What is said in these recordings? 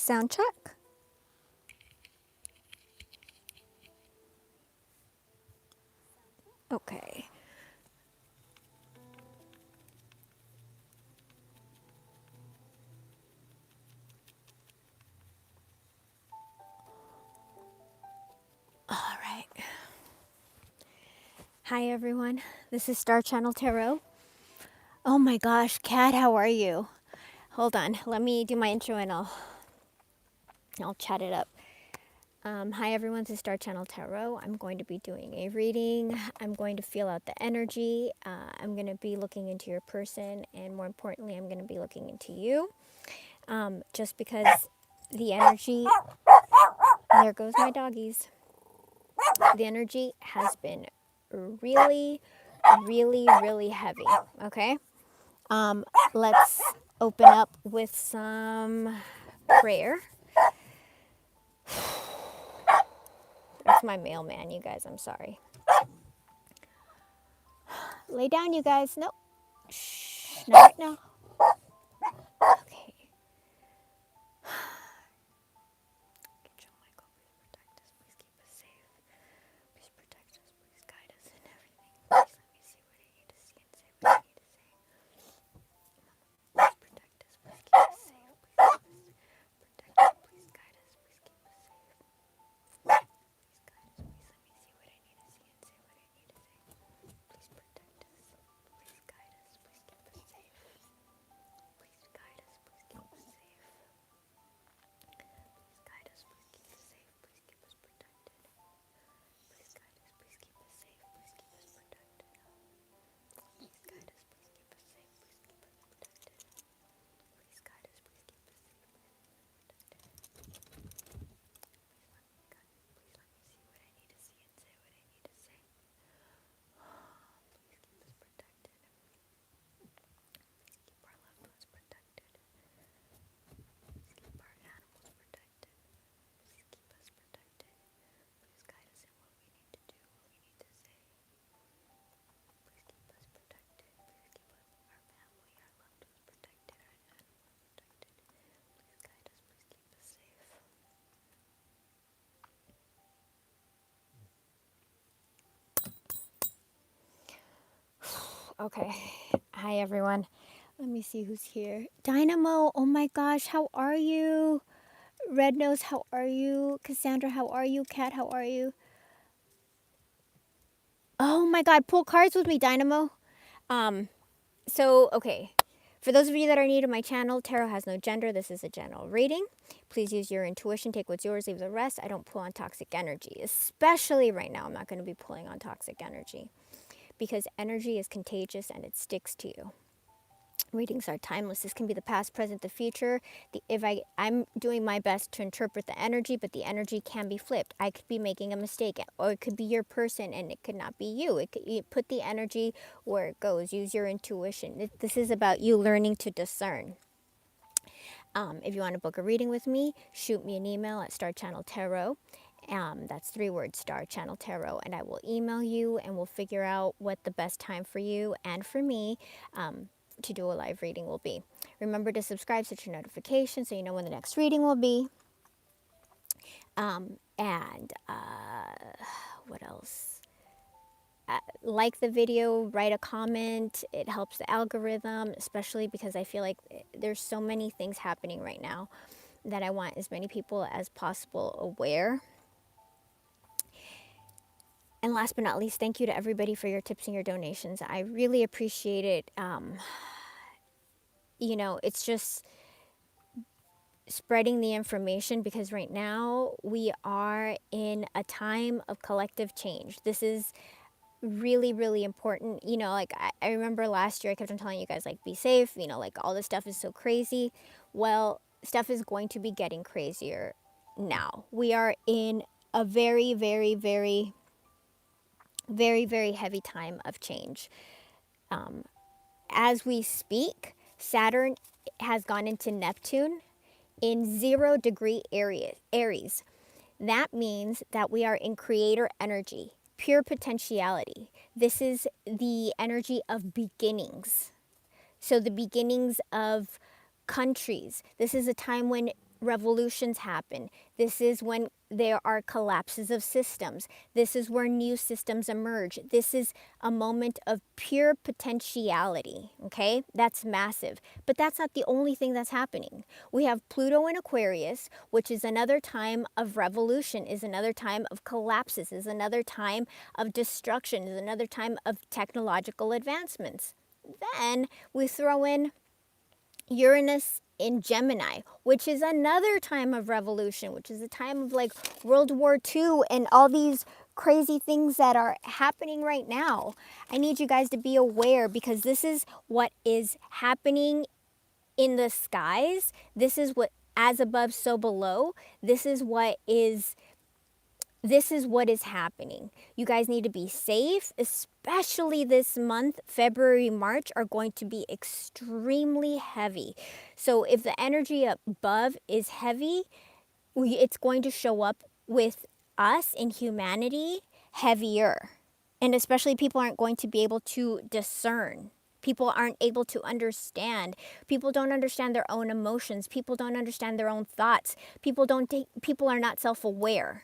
Sound check. Okay. All right. Hi, everyone. This is Star Channel Tarot. Oh my gosh, Kat, how are you? Hold on. Let me do my intro and I'll chat it up. Hi, everyone. This is Star Channel Tarot. I'm going to be doing a reading. I'm going to feel out the energy. I'm going to be looking into your person. And more importantly, I'm going to be looking into you. Just because the energy, there goes my doggies. The energy has been really, really heavy. Okay. Let's open up with some prayer. That's my mailman, you guys. I'm sorry. Lay down, you guys. Nope. Shh. Not right now. Okay. Angel Michael, please protect us. Please keep us safe. Please protect us. Please guide us in everything. Please let me see what I need to see and say what I need to say. Please protect us. Please keep us safe. Please protect us. Please guide us. Please keep us safe. Please guide us. Please let me see what I need to see and say what I need to say. Please protect us. Please guide us. Please keep us safe. Please guide us. Please keep us safe. Please guide us. Please keep us safe. Please keep us protected. Please guide us. Please keep us safe. Please keep us protected. Please guide us. Please keep us safe. Please keep us protected. Please guide us. Please keep us safe. Please let me see what I need to see and say what I need to say. Please keep us protected. Please keep our loved ones protected. Please keep our animals protected. Please keep us protected. Please guide us in what we need to do, what we need to say. Please keep us protected. Please keep our family, our loved ones protected, our animals protected. Please guide us. Please keep us safe. Okay. Hi, everyone. Let me see who's here. Dynamo, oh my gosh, how are you? Red Nose, how are you? Cassandra, how are you? Kat, how are you? Oh my god, pull cards with me, Dynamo. Okay. For those of you that are new to my channel, tarot has no gender. This is a general reading. Please use your intuition. Take what's yours, leave the rest. I don't pull on toxic energy. Especially right now, I'm not going to be pulling on toxic energy. Because energy is contagious and it sticks to you. Readings are timeless. This can be the past, present, the future. I'm doing my best to interpret the energy, but the energy can be flipped. I could be making a mistake, or it could be your person, and it could not be you. You put the energy where it goes. Use your intuition. This is about you learning to discern. If you want to book a reading with me, shoot me an email at Star Channel Tarot. That's 3 words, Star Channel Tarot, and I will email you, and we'll figure out what the best time for you and for me to do a live reading will be. Remember to subscribe, set your notifications so you know when the next reading will be. What else? Like the video, write a comment. It helps the algorithm, especially because I feel like there's so many things happening right now that I want as many people as possible aware. And last but not least, thank you to everybody for your tips and your donations. I really appreciate it. It's just spreading the information, because right now we are in a time of collective change. This is really, really important. I remember last year I kept on telling you guys, like, be safe, like all this stuff is so crazy. Well, stuff is going to be getting crazier now. We are in a very, very, very, very, very heavy time of change. As we speak, Saturn has gone into Neptune in 0-degree Aries. That means that we are in creator energy, pure potentiality. This is the energy of beginnings. So the beginnings of countries. This is a time when revolutions happen. This is when there are collapses of systems. This is where new systems emerge. This is a moment of pure potentiality, okay? That's massive. But that's not the only thing that's happening. We have Pluto in Aquarius, which is another time of revolution, is another time of collapses, is another time of destruction, is another time of technological advancements. Then we throw in Uranus in Gemini, which is another time of revolution, which is a time of like World War II and all these crazy things that are happening right now. I need you guys to be aware, because this is what is happening in the skies. This is what, as above, so below. This is what is happening. You guys need to be safe, especially this month. February, March are going to be extremely heavy. So if the energy above is heavy, it's going to show up with us in humanity heavier. And especially people aren't going to be able to discern. People aren't able to understand. People don't understand their own emotions. People don't understand their own thoughts. People are not self-aware.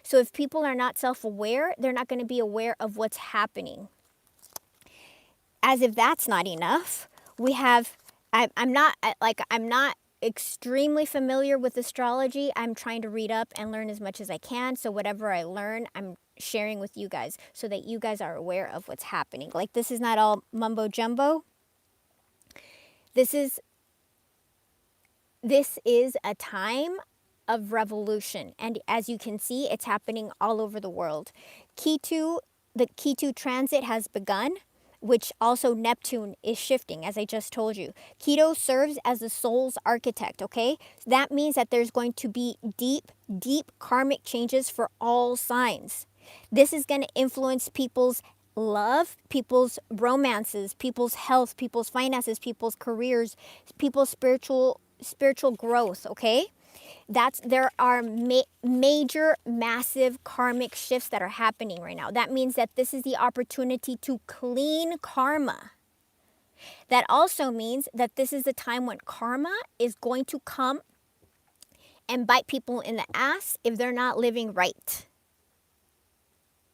So if people are not self-aware, they're not going to be aware of what's happening. As if that's not enough, we have, I'm not extremely familiar with astrology. I'm trying to read up and learn as much as I can. So whatever I learn, I'm sharing with you guys so that you guys are aware of what's happening. Like, this is not all mumbo jumbo. This is a time of revolution, and as you can see, it's happening all over the world. The Ketu transit has begun, which also Neptune is shifting, as I just told you. Ketu serves as the soul's architect, okay? That means that there's going to be deep karmic changes for all signs. This is going to influence people's love, people's romances, people's health, people's finances, people's careers, people's spiritual growth, okay? There are major, massive karmic shifts that are happening right now. That means that this is the opportunity to clean karma. That also means that this is the time when karma is going to come and bite people in the ass if they're not living right.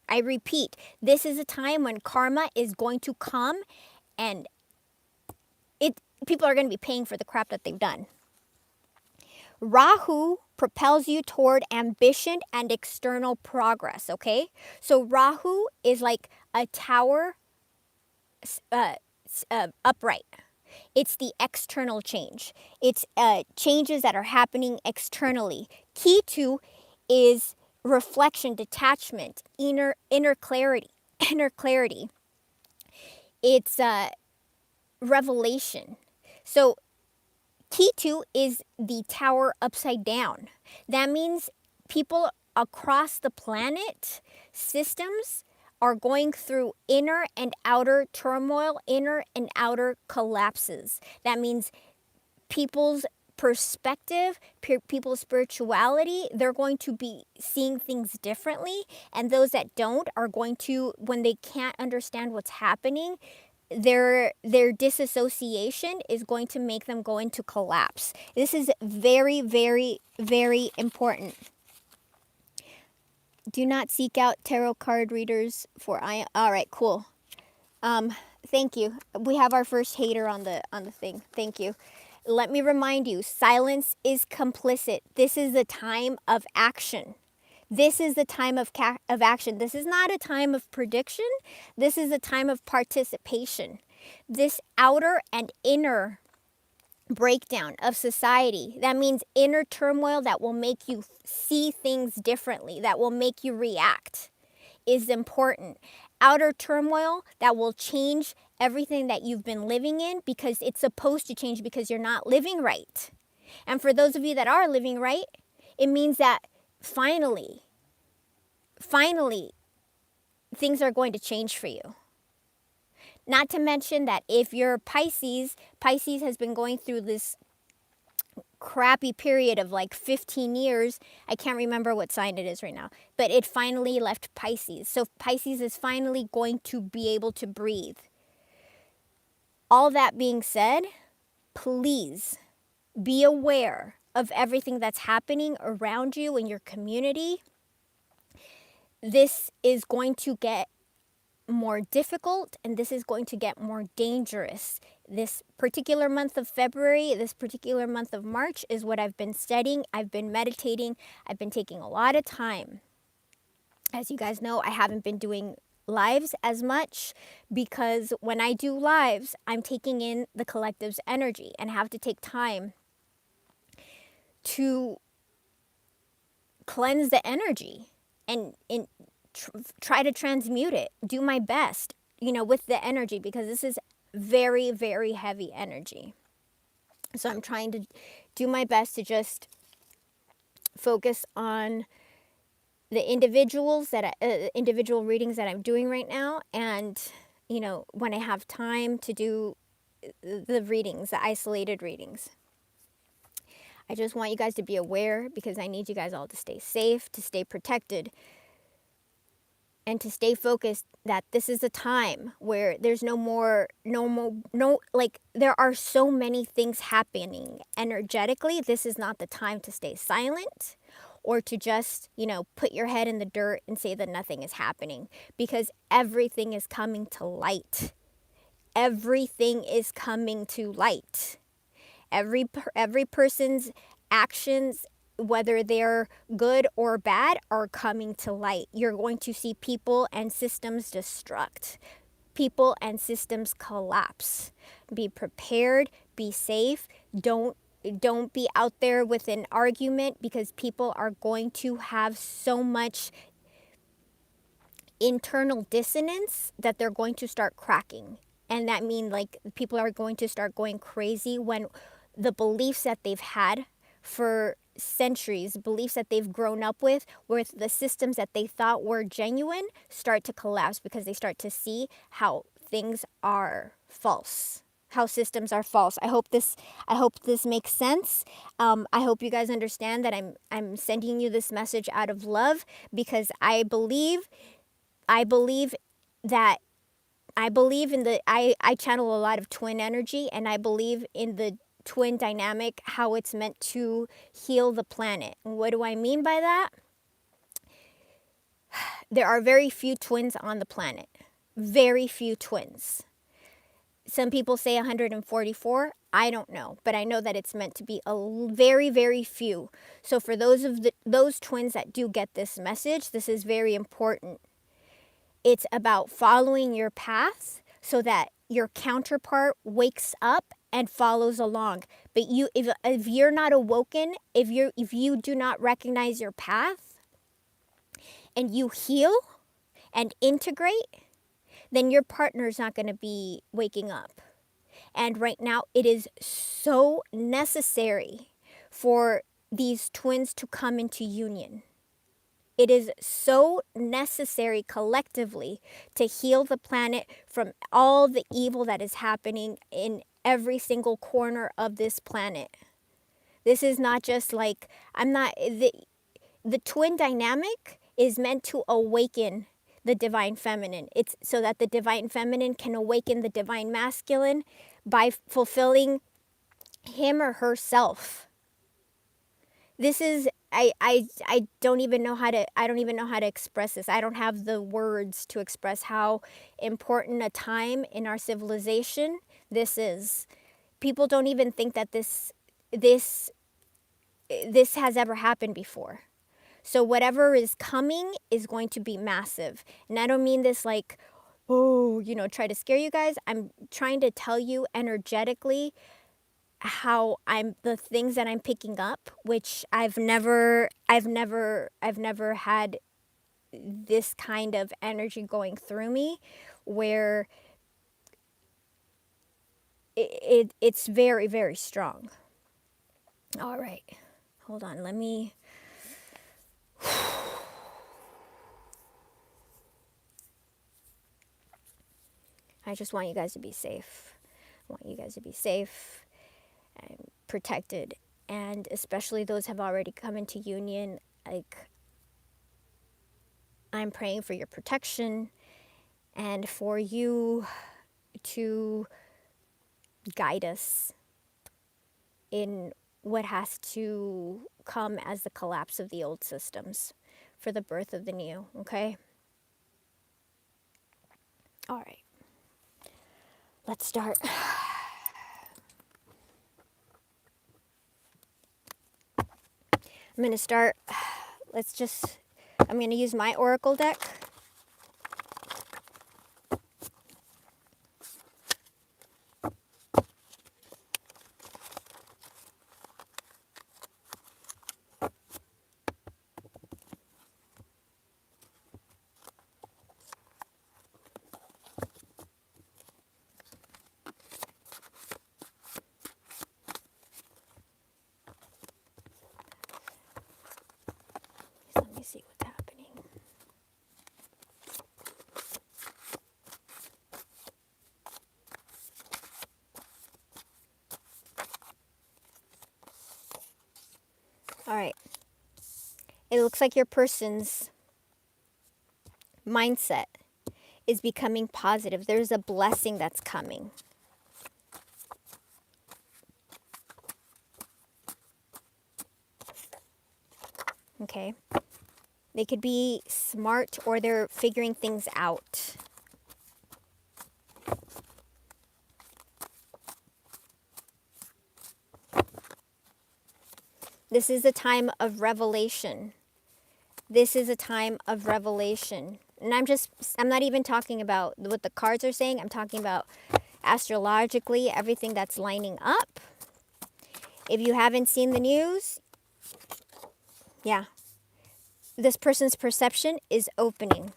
I repeat, this is a time when karma is going to come, and people are going to be paying for the crap that they've done. Rahu propels you toward ambition and external progress, okay? So Rahu is like a tower upright. It's the external change. It's changes that are happening externally. Ketu is reflection, detachment, inner clarity. It's revelation. So Ketu is the tower upside down. That means people across the planet, systems, are going through inner and outer turmoil, inner and outer collapses. That means people's perspective, people's spirituality, they're going to be seeing things differently. And those that don't are going to, when they can't understand what's happening, their disassociation is going to make them go into collapse. This is very, very, very important. Do not seek out tarot card readers all right, cool. Thank you. We have our first hater on the thing. Thank you. Let me remind you, silence is complicit. This is the time of action. This is the time of action. This is not a time of prediction. This is a time of participation. This outer and inner breakdown of society, that means inner turmoil that will make you see things differently, that will make you react, is important. Outer turmoil that will change everything that you've been living in, because it's supposed to change because you're not living right. And for those of you that are living right, it means that finally, things are going to change for you. Not to mention that if you're Pisces has been going through this crappy period of like 15 years. I can't remember what sign it is right now, but it finally left Pisces. So Pisces is finally going to be able to breathe. All that being said, please be aware of everything that's happening around you in your community, this is going to get more difficult and this is going to get more dangerous. This particular month of February, this particular month of March is what I've been studying. I've been meditating. I've been taking a lot of time. As you guys know, I haven't been doing lives as much because when I do lives, I'm taking in the collective's energy and have to take time to cleanse the energy and try to transmute it, do my best, with the energy, because this is very, very heavy energy. So I'm trying to do my best to just focus on the individual readings that I'm doing right now. And, when I have time to do the readings, the isolated readings. I just want you guys to be aware because I need you guys all to stay safe, to stay protected, and to stay focused that this is a time where there's there are so many things happening energetically. This is not the time to stay silent or to just, put your head in the dirt and say that nothing is happening, because everything is coming to light. Everything is coming to light. Every person's actions, whether they're good or bad, are coming to light. You're going to see people and systems destruct. People and systems collapse. Be prepared, be safe. Don't be out there with an argument, because people are going to have so much internal dissonance that they're going to start cracking. And that means people are going to start going crazy when the beliefs that they've had for centuries, beliefs that they've grown up with the systems that they thought were genuine, start to collapse because they start to see how things are false, how systems are false. I hope this makes sense. I hope you guys understand that I'm sending you this message out of love, because I believe that I channel a lot of twin energy, and I believe in the twin dynamic, how it's meant to heal the planet. And what do I mean by that? There are very few twins on the planet. Very few twins. Some people say 144. I don't know, but I know that it's meant to be a very, very few. So for those twins that do get this message, this is very important. It's about following your path so that your counterpart wakes up and follows along. But if you're not awoken, if you do not recognize your path and you heal and integrate, then your partner's not going to be waking up. And right now it is so necessary for these twins to come into union. It is so necessary collectively to heal the planet from all the evil that is happening in every single corner of this planet. This is not just the twin dynamic is meant to awaken the divine feminine. It's so that the divine feminine can awaken the divine masculine by fulfilling him or herself. This is I don't even know how to express this. I don't have the words to express how important a time in our civilization this is. People don't even think that this has ever happened before. So whatever is coming is going to be massive. And I don't mean this try to scare you guys. I'm trying to tell you energetically how the things that I'm picking up, which I've never had this kind of energy going through me, where it's very, very strong. All right, hold on, let me. I just want you guys to be safe. I want you guys to be safe and protected, and especially those have already come into union. I'm praying for your protection and for you to guide us in what has to come as the collapse of the old systems for the birth of the new, okay? All right. Let's start. I'm going to start. I'm going to use my Oracle deck. Let me see what's happening. All right. It looks like your person's mindset is becoming positive. There's a blessing that's coming. Okay. They could be smart or they're figuring things out. This is a time of revelation. This is a time of revelation. And I'm not even talking about what the cards are saying. I'm talking about astrologically, everything that's lining up. If you haven't seen the news, yeah, this person's perception is opening.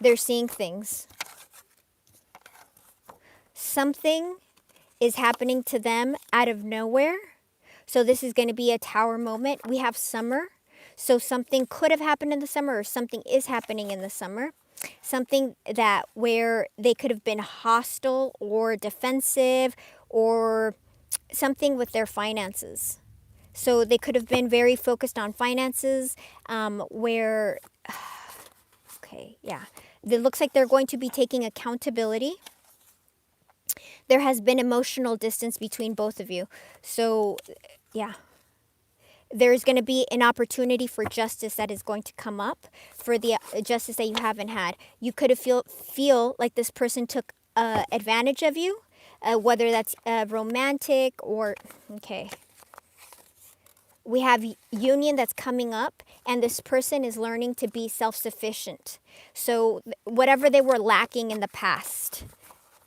They're seeing things. Something is happening to them out of nowhere. So this is going to be a tower moment. We have summer. So something could have happened in the summer or something is happening in the summer. Something that where they could have been hostile or defensive or something with their finances. So they could have been very focused on finances okay, yeah. It looks like they're going to be taking accountability. There has been emotional distance between both of you. So, yeah. There's going to be an opportunity for justice that is going to come up for the justice that you haven't had. You could have feel like this person took advantage of you, whether that's romantic or, okay. We have union that's coming up, and this person is learning to be self-sufficient. So whatever they were lacking in the past,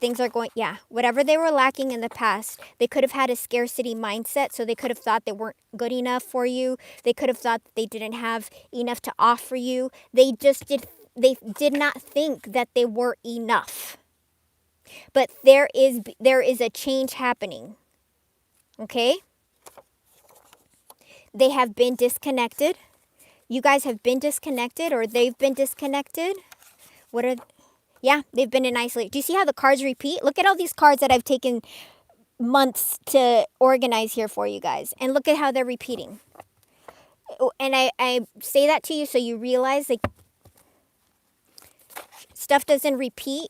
things are going, yeah, whatever they were lacking in the past, they could have had a scarcity mindset. So they could have thought they weren't good enough for you. They could have thought that they didn't have enough to offer you. They did not think that they were enough. But there is a change happening. Okay? They have been disconnected. You guys have been disconnected or they've been disconnected. Yeah, they've been in isolation. Do you see how the cards repeat? Look at all these cards that I've taken months to organize here for you guys. And look at how they're repeating. And I say that to you so you realize like stuff doesn't repeat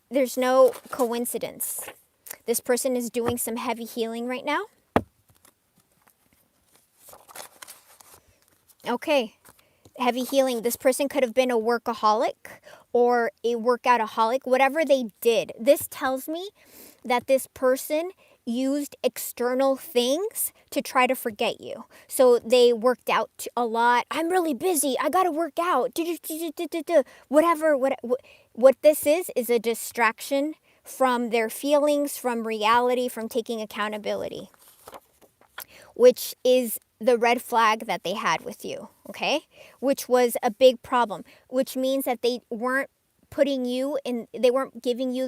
there's no coincidence. This person is doing some heavy healing right now. Okay, heavy healing. This person could have been a workaholic or a workoutaholic, whatever they did. This tells me that this person used external things to try to forget you. So they worked out a lot. I'm really busy. I got to work out. Whatever. What this is a distraction from their feelings, from reality, from taking accountability, which is the red flag that they had with you, okay? Which was a big problem, which means that they weren't giving you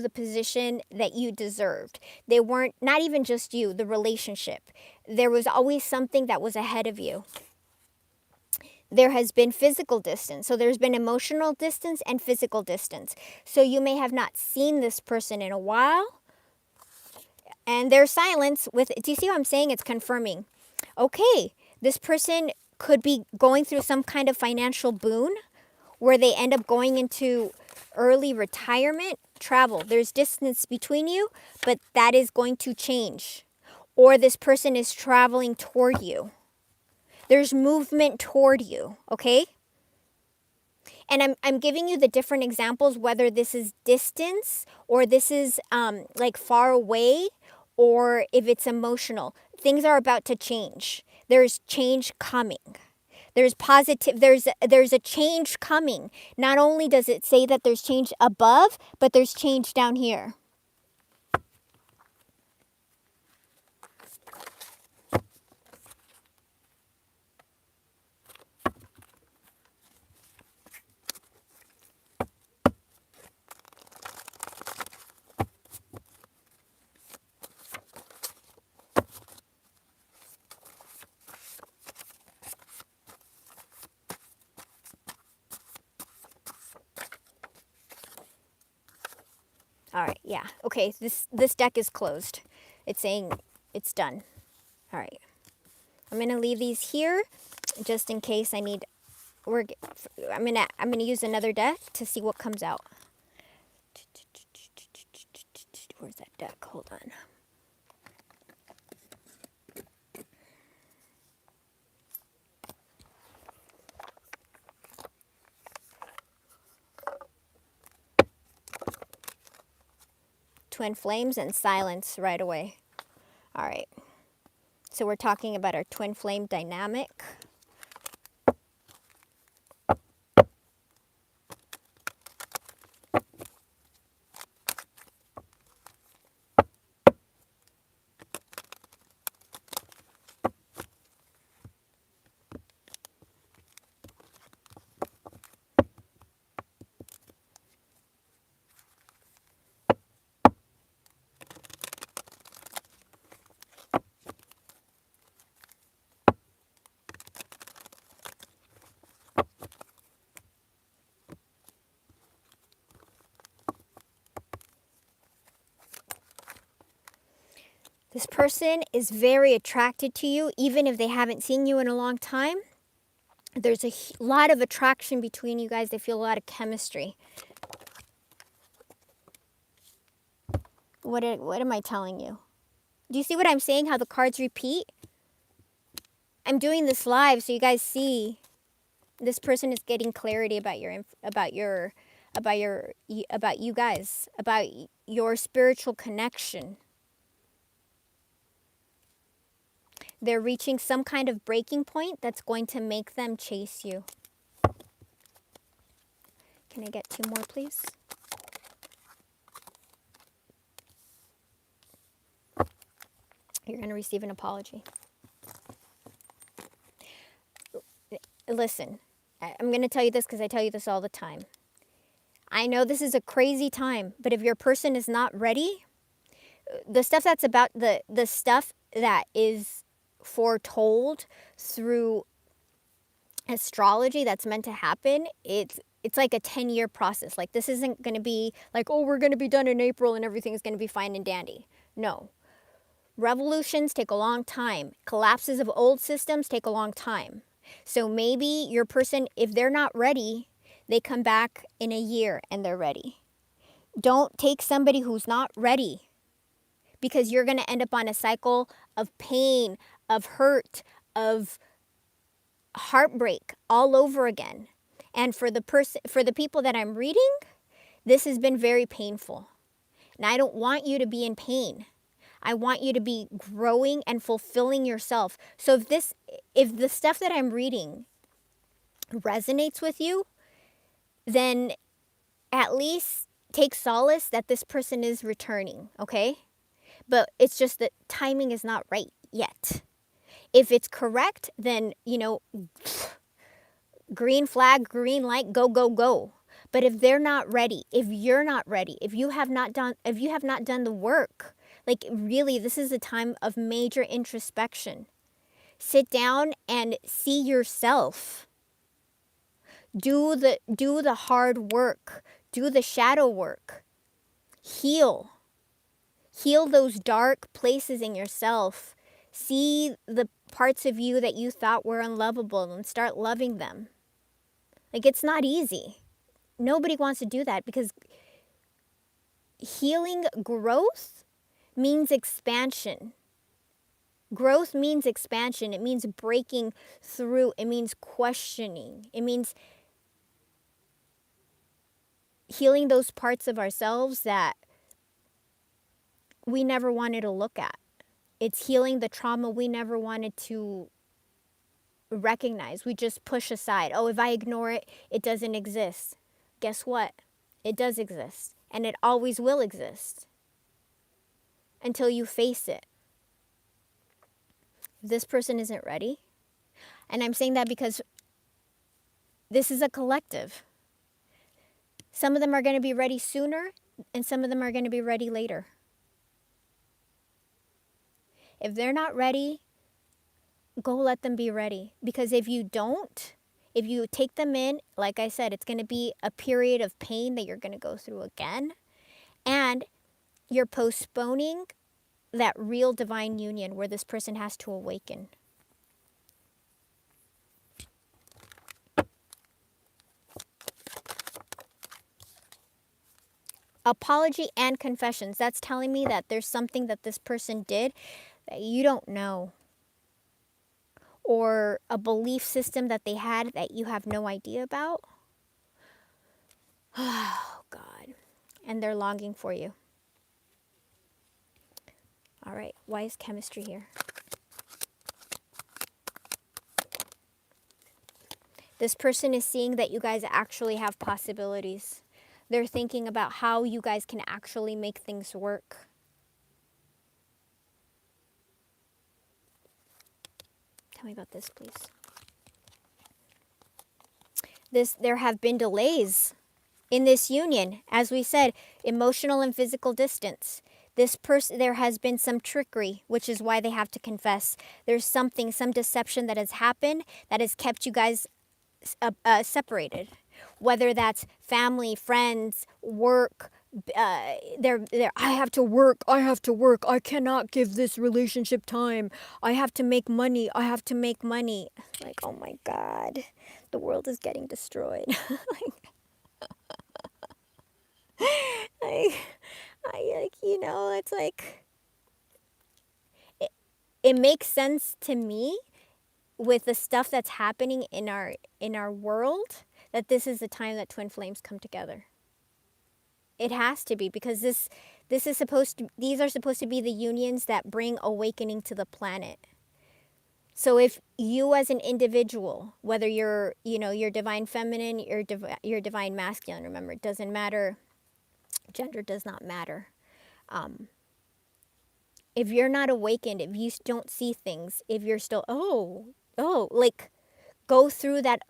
the position that you deserved. They weren't, not even just you, the relationship. There was always something that was ahead of you. There has been physical distance. So there's been emotional distance and physical distance. So you may have not seen this person in a while. And their silence do you see what I'm saying? It's confirming. Okay, this person could be going through some kind of financial boon where they end up going into early retirement, travel. There's distance between you, but that is going to change. or this person is traveling toward you. There's movement toward you, okay? And I'm giving you the different examples, whether this is distance or this is like far away, or if it's emotional. Things are about to change. There's change coming. There's positive, there's a change coming. Not only does it say that there's change above, but there's change down here. All right, yeah. Okay, this deck is closed. It's saying it's done. All right. I'm going to leave these here just in case I need I'm going to use another deck to see what comes out. Where's that deck? Hold on. Twin flames and silence right away. All right. So we're talking about our twin flame dynamic. This person is very attracted to you, even if they haven't seen you in a long time. There's a lot of attraction between you guys. They feel a lot of chemistry. What am I telling you? Do you see what I'm saying? How the cards repeat? I'm doing this live so you guys see this person is getting clarity about you guys, about your spiritual connection. They're reaching some kind of breaking point that's going to make them chase you. Can I get 2 more, please? You're going to receive an apology. Listen, I'm going to tell you this because I tell you this all the time. I know this is a crazy time, but if your person is not ready, the stuff that's about the stuff that is foretold through astrology that's meant to happen, it's like a 10-year process. Like, this isn't going to be like, oh, we're going to be done in April and everything's going to be fine and dandy. No. Revolutions take a long time. Collapses of old systems take a long time. So maybe your person, if they're not ready, they come back in a year and they're ready. Don't take somebody who's not ready, because you're going to end up on a cycle of pain, of hurt, of heartbreak all over again. And for the people that I'm reading, this has been very painful. And I don't want you to be in pain. I want you to be growing and fulfilling yourself. So if the stuff that I'm reading resonates with you, then at least take solace that this person is returning, okay? But it's just that timing is not right yet. If it's correct, then, green flag, green light, go, go, go. But if they're not ready, if you're not ready, if you have not done the work, like, really, this is a time of major introspection. Sit down and see yourself. Do the hard work. Do the shadow work. Heal. Heal those dark places in yourself. See the parts of you that you thought were unlovable and start loving them. Like, it's not easy. Nobody wants to do that, because healing growth means expansion. Growth means expansion. It means breaking through. It means questioning. It means healing those parts of ourselves that we never wanted to look at. It's healing the trauma we never wanted to recognize. We just push aside. Oh, if I ignore it, it doesn't exist. Guess what? It does exist. And it always will exist until you face it. If this person isn't ready, and I'm saying that because this is a collective. Some of them are going to be ready sooner, and some of them are going to be ready later. If they're not ready, go let them be ready. Because if you don't, if you take them in, like I said, it's going to be a period of pain that you're going to go through again. And you're postponing that real divine union where this person has to awaken. Apology and confessions. That's telling me that there's something that this person did that you don't know. Or a belief system that they had that you have no idea about. Oh, God. And they're longing for you. All right. Why is chemistry here? This person is seeing that you guys actually have possibilities. They're thinking about how you guys can actually make things work. Tell me about this, please. There have been delays in this union. As we said, emotional and physical distance. There has been some trickery, which is why they have to confess. There's some deception that has happened that has kept you guys separated. Whether that's family, friends, work, I have to work, I cannot give this relationship time, I have to make money. Like, oh my God, the world is getting destroyed. It's like, it makes sense to me with the stuff that's happening in our world that this is the time that twin flames come together. It has to be, because these are supposed to be the unions that bring awakening to the planet. So if you as an individual, whether you're divine feminine, you're divine masculine, remember, it doesn't matter. Gender does not matter. If you're not awakened, if you don't see things, if you're still, like, go through that,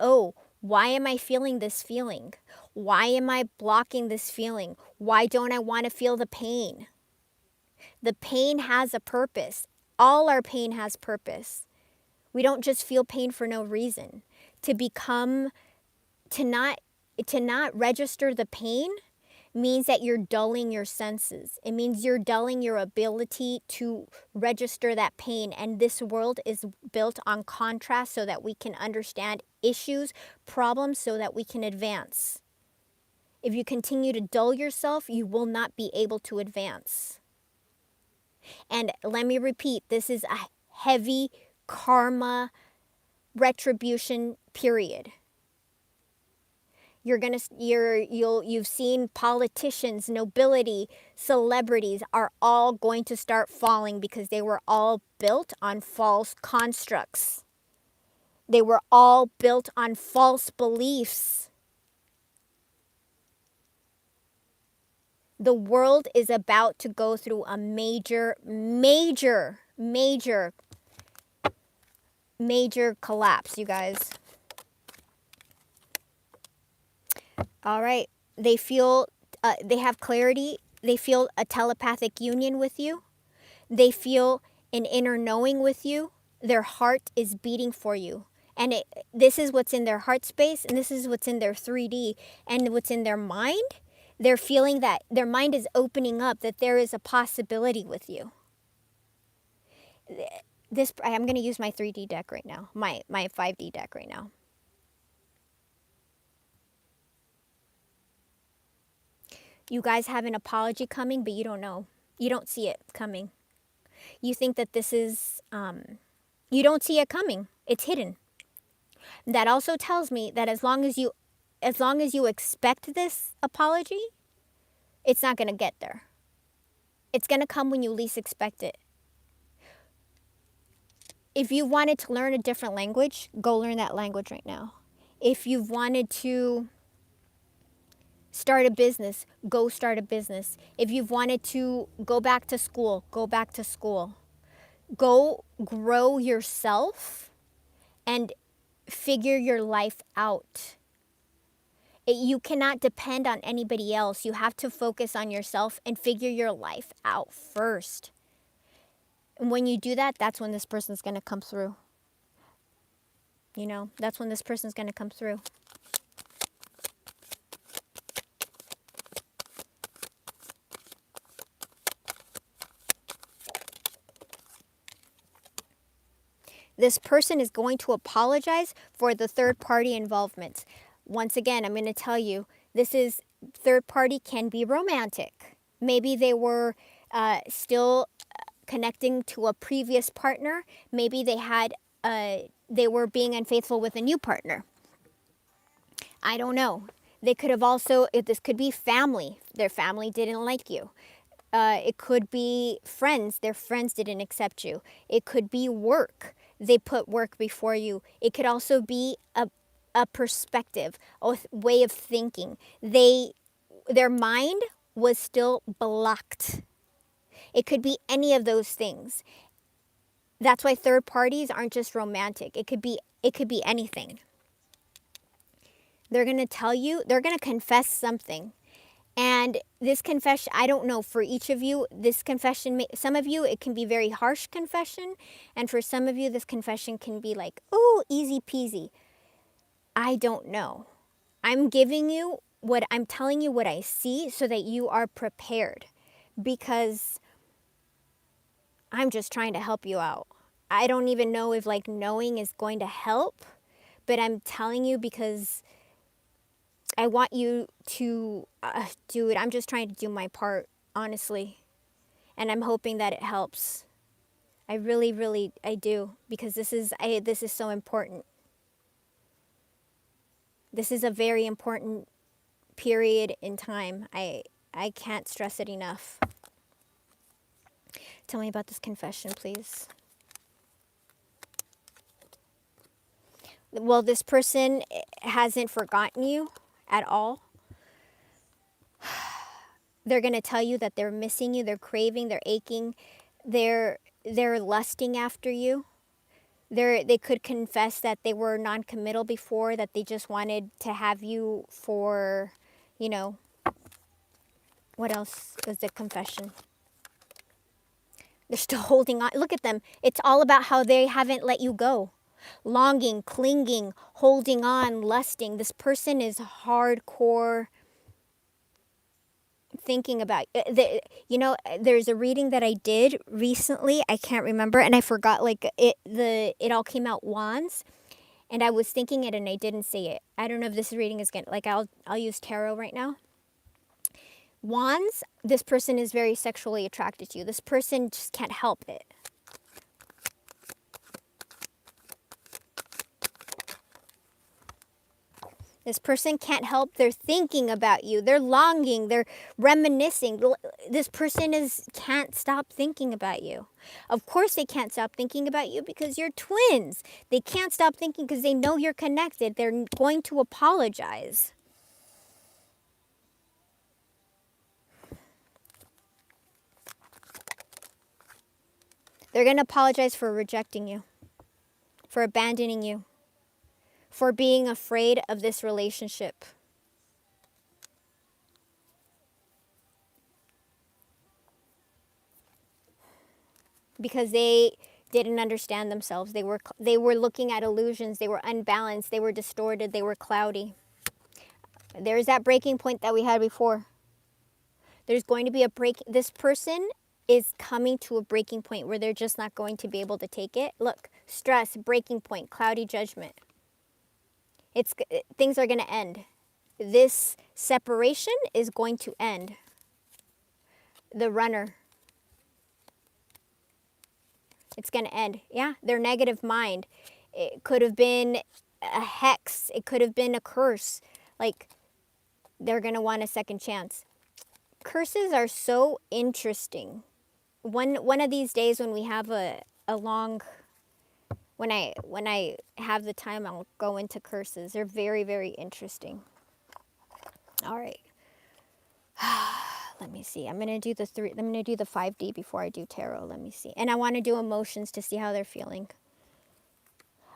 why am I feeling this feeling? Why am I blocking this feeling? Why don't I want to feel the pain? The pain has a purpose. All our pain has purpose. We don't just feel pain for no reason. To not register the pain means that you're dulling your senses. It means you're dulling your ability to register that pain. And this world is built on contrast so that we can understand issues, problems, so that we can advance. If you continue to dull yourself, you will not be able to advance. And let me repeat, this is a heavy karma retribution period. You've seen politicians, nobility, celebrities are all going to start falling because they were all built on false constructs. They were all built on false beliefs. The world is about to go through a major collapse, you guys. All right. They have clarity. They feel a telepathic union with you. They feel an inner knowing with you. Their heart is beating for you. And this is what's in their heart space, and this is what's in their 3D, and what's in their mind. They're feeling that their mind is opening up, that there is a possibility with you. I'm going to use my 3D deck right now, my 5D deck right now. You guys have an apology coming, but you don't know. You don't see it coming. You think that this is, you don't see it coming. It's hidden. That also tells me that as long as you expect this apology, it's not going to get there. It's going to come when you least expect it. If you wanted to learn a different language, go learn that language right now. If you've wanted to start a business, go start a business. If you've wanted to go back to school, go back to school. Go grow yourself and figure your life out. You cannot depend on anybody else. You have to focus on yourself and figure your life out first. And when you do that, that's when this person's going to come through. You know, that's when this person's going to come through. This person is going to apologize for the third party involvement. Once again, I'm going to tell you, third party can be romantic. Maybe they were still connecting to a previous partner. Maybe they were being unfaithful with a new partner. I don't know. They could have also, this could be family. Their family didn't like you. It could be friends. Their friends didn't accept you. It could be work. They put work before you. It could also be a perspective, a way of thinking. Their mind was still blocked. It could be any of those things. That's why third parties aren't just romantic. It could be anything. They're going to tell you, they're going to confess something. And this confession, I don't know, for each of you, this confession, some of you, it can be very harsh confession. And for some of you, this confession can be like, oh, easy peasy. I don't know. I'm telling you what I see so that you are prepared. Because I'm just trying to help you out. I don't even know if knowing is going to help. But I'm telling you because I want you to do it. I'm just trying to do my part, honestly. And I'm hoping that it helps. I really, really, I do. Because this is so important. This is a very important period in time. I can't stress it enough. Tell me about this confession, please. Well, this person hasn't forgotten you at all. They're going to tell you that they're missing you, they're craving, they're aching, they're lusting after you. They could confess that they were non-committal before, that they just wanted to have you for, what else was the confession? They're still holding on. Look at them. It's all about how they haven't let you go. Longing, clinging, holding on, lusting. This person is hardcore thinking about, there's a reading that I did recently. I can't remember, and I forgot, it all came out wands, and I was thinking it and I didn't say it. I don't know if this reading is going to, I'll use tarot right now. Wands, this person is very sexually attracted to you. This person just can't help it. This person can't help, they're thinking about you, they're longing, they're reminiscing. This person can't stop thinking about you. Of course they can't stop thinking about you because you're twins. They can't stop thinking because they know you're connected. They're going to apologize. They're going to apologize for rejecting you, for abandoning you, for being afraid of this relationship. Because they didn't understand themselves. They were looking at illusions. They were unbalanced. They were distorted. They were cloudy. There's that breaking point that we had before. There's going to be a break. This person is coming to a breaking point where they're just not going to be able to take it. Look, stress, breaking point, cloudy judgment. Things are going to end. This separation is going to end. The runner. It's going to end. Yeah, their negative mind. It could have been a hex. It could have been a curse. Like, they're going to want a second chance. Curses are so interesting. One of these days when we have a long, when I have the time, I'll go into curses. They're very, very interesting. All right. Let me see. I'm gonna do the 5D before I do tarot. Let me see. And I want to do emotions to see how they're feeling.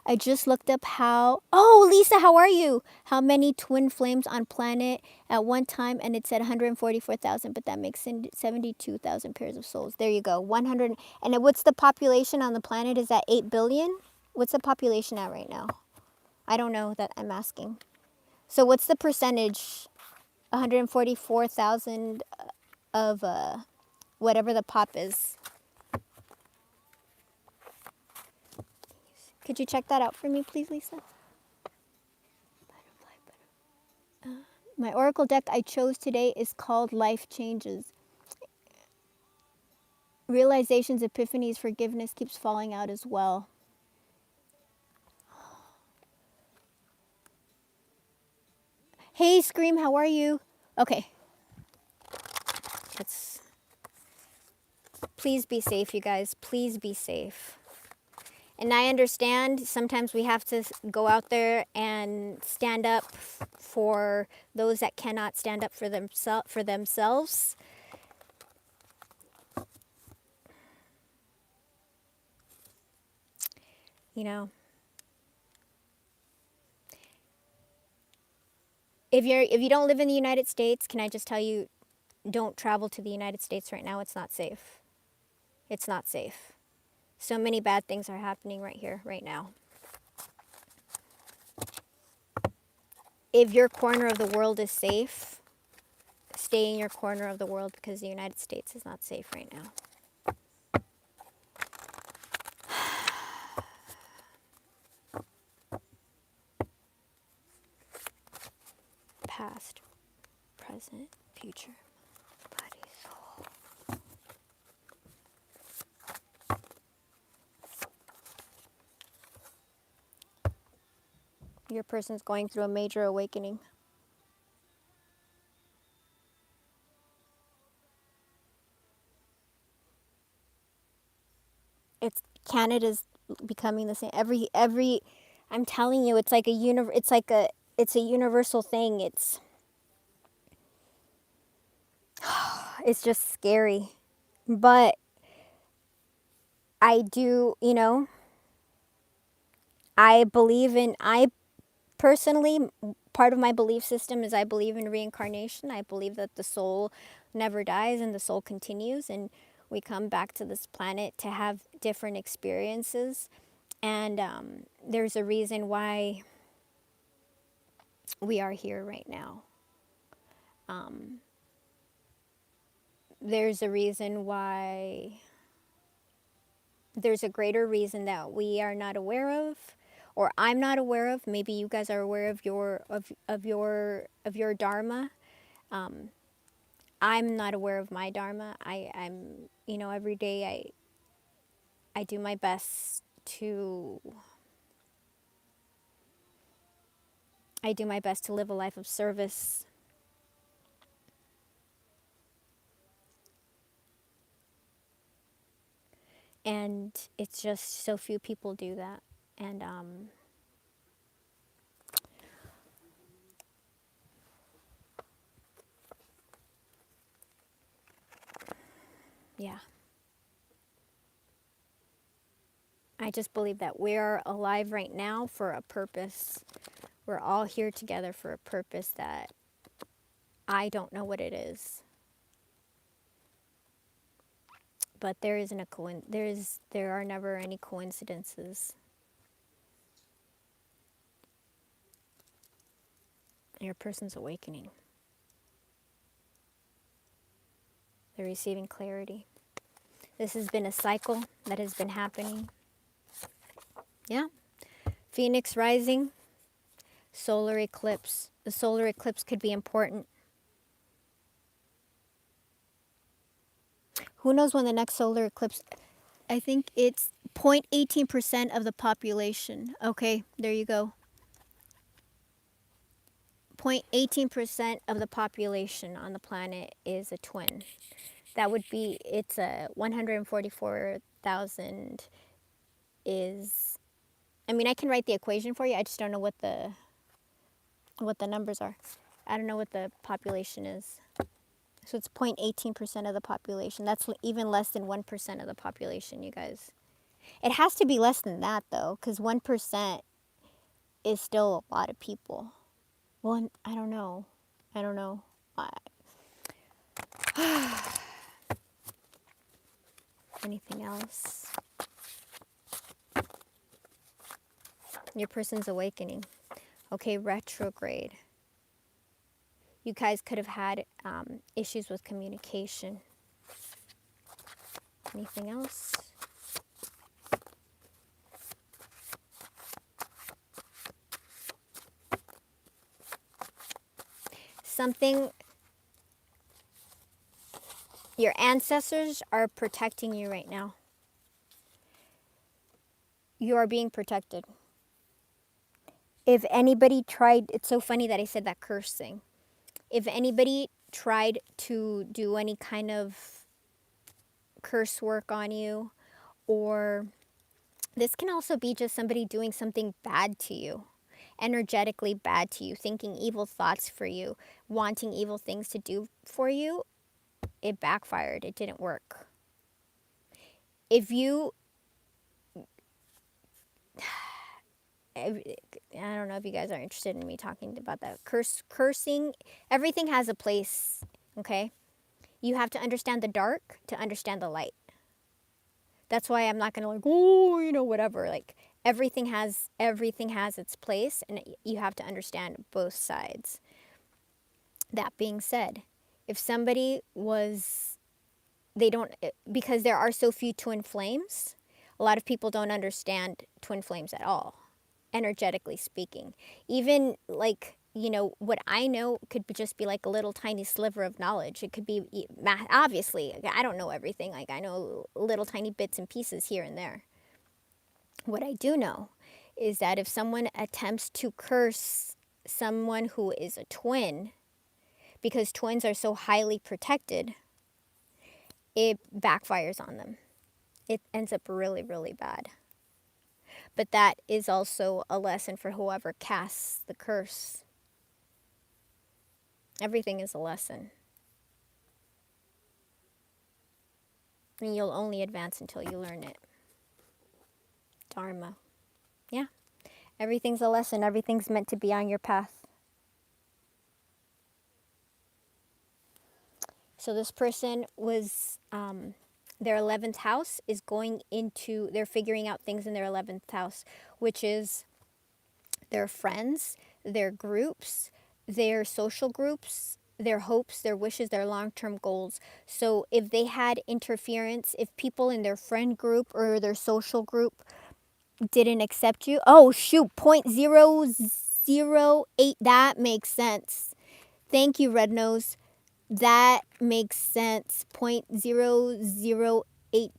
I just looked up how. Oh, Lisa, how are you? How many twin flames on planet at one time? And it said 144,000, but that makes 72,000 pairs of souls. There you go. 100. And what's the population on the planet? Is that 8 billion? What's the population at right now? I don't know that I'm asking. So what's the percentage? 144,000 of whatever the pop is. Could you check that out for me, please, Lisa? My oracle deck I chose today is called Life Changes. Realizations, epiphanies, forgiveness keeps falling out as well. Hey, Scream, how are you? Okay. Please be safe, you guys. Please be safe. And I understand sometimes we have to go out there and stand up for those that cannot stand up for themselves. You know, if you don't live in the United States, can I just tell you, don't travel to the United States right now. It's not safe. It's not safe. So many bad things are happening right here, right now. If your corner of the world is safe, stay in your corner of the world because the United States is not safe right now. Past, present, future, body, soul. Your person's going through a major awakening. Canada's becoming the same. Every I'm telling you, it's like it's a universal thing. It's just scary. But I do, I personally, part of my belief system is I believe in reincarnation. I believe that the soul never dies and the soul continues, and we come back to this planet to have different experiences. And there's a reason why we are here right now. There's a reason why, there's a greater reason that we are not aware of, or I'm not aware of. Maybe you guys are aware of your dharma. I'm not aware of my dharma. I'm every day I do my best to live a life of service. And it's just so few people do that. And yeah. I just believe that we're alive right now for a purpose. We're all here together for a purpose that I don't know what it is. But there are never any coincidences. Your person's awakening. They're receiving clarity. This has been a cycle that has been happening. Yeah. Phoenix rising, solar eclipse. The solar eclipse could be important. Who knows when the next solar eclipse... I think it's 0.18% of the population. Okay, there you go. 0.18% of the population on the planet is a twin. That would be, it's a 144,000 is, I mean, I can write the equation for you. I just don't know what the numbers are. I don't know what the population is. So it's 0.18% of the population. That's even less than 1% of the population, you guys. It has to be less than that, though, because 1% is still a lot of people. Well, I don't know. I don't know. Anything else? Your person's awakening. Okay, retrograde. You guys could have had issues with communication. Anything else? Something, your ancestors are protecting you right now. You are being protected. If anybody tried, it's so funny that I said that curse thing. If anybody tried to do any kind of curse work on you, or this can also be just somebody doing something bad to you, energetically bad to you, thinking evil thoughts for you, wanting evil things to do for you, it backfired. It didn't work. If you, I don't know if you guys are interested in me talking about that. Cursing, everything has a place, okay? You have to understand the dark to understand the light. That's why I'm not going to like, oh, you know, whatever. Like everything has its place, and you have to understand both sides. That being said, if somebody was, they don't, because there are so few twin flames, a lot of people don't understand twin flames at all, energetically speaking. Even like, you know, what I know could just be like a little tiny sliver of knowledge. It could be, obviously, I don't know everything. Like I know little tiny bits and pieces here and there. What I do know is that if someone attempts to curse someone who is a twin, because twins are so highly protected, it backfires on them. It ends up really, really bad. But that is also a lesson for whoever casts the curse. Everything is a lesson. And you'll only advance until you learn it. Dharma. Yeah. Everything's a lesson. Everything's meant to be on your path. So this person was, their 11th house is going into, they're figuring out things in their 11th house, which is their friends, their groups, their social groups, their hopes, their wishes, their long-term goals. So if they had interference, if people in their friend group or their social group didn't accept you, oh shoot, 0.008, that makes sense. Thank you, Red Nose. That makes sense. 0.008.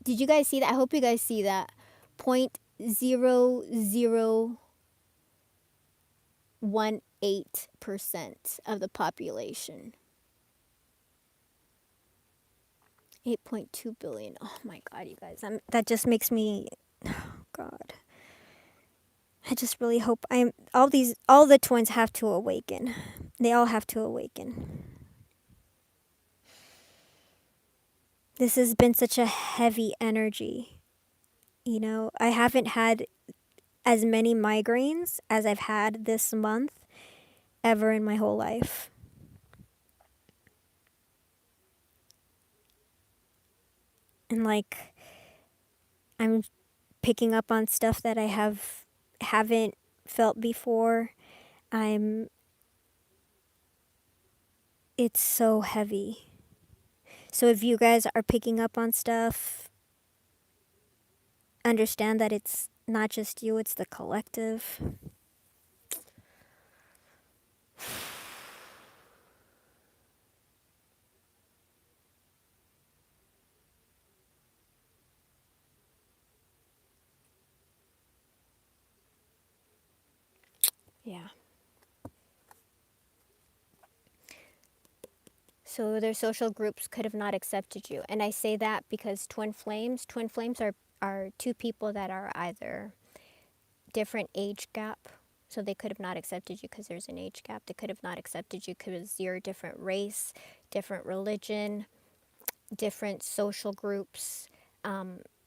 Did you guys see that? I hope you guys see that. 0.0018% of the population. 8.2 billion. Oh my God, you guys. That just makes me, oh God. I just really hope all the twins have to awaken. They all have to awaken. This has been such a heavy energy. You know, I haven't had as many migraines as I've had this month ever in my whole life. And like, I'm picking up on stuff that I haven't felt before. It's so heavy. So if you guys are picking up on stuff, understand that it's not just you, it's the collective. Yeah. So their social groups could have not accepted you. And I say that because twin flames are two people that are either different age gap. So they could have not accepted you because there's an age gap. They could have not accepted you because you're a different race, different religion, different social groups,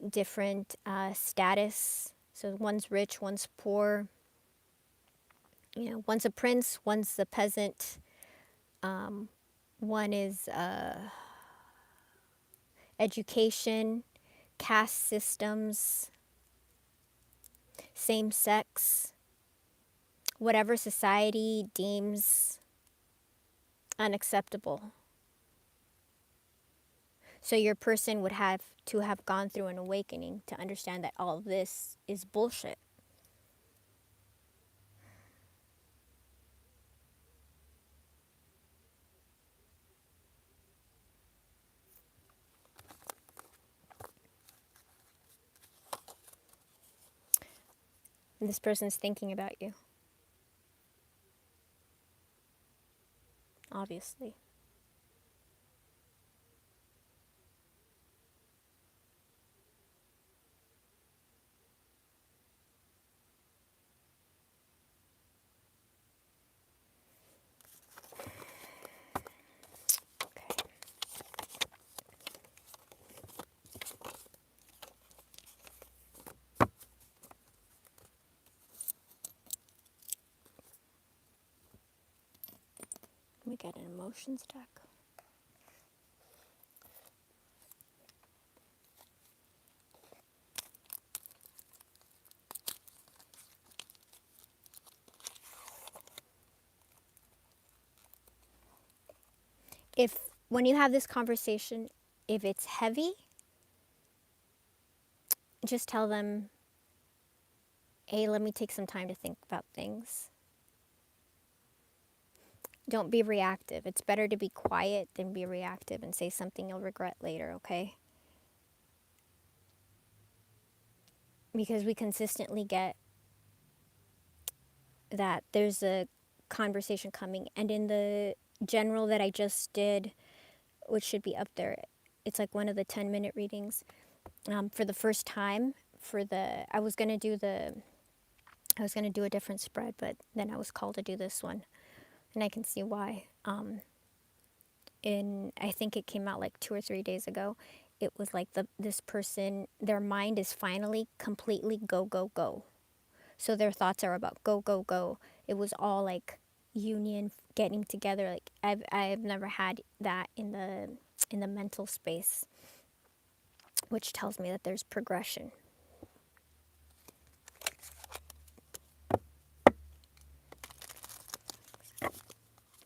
different status. So one's rich, one's poor. You know, one's a prince, one's a peasant. One is education, caste systems, same sex, whatever society deems unacceptable. So your person would have to have gone through an awakening to understand that all of this is bullshit. And this person's thinking about you, obviously. Okay. We get an emotions deck. If when you have this conversation, if it's heavy, just tell them, hey, let me take some time to think about things. Don't be reactive. It's better to be quiet than be reactive and say something you'll regret later, okay? Because we consistently get that there's a conversation coming. And in the general that I just did, which should be up there, it's like one of the 10-minute readings. For the first time, I was gonna do a different spread, but then I was called to do this one, and I can see why. I think it came out like 2 or 3 days ago. It was like this person, their mind is finally completely go go go. So their thoughts are about go go go. It was all like union, getting together. Like I've never had that in the mental space, which tells me that there's progression.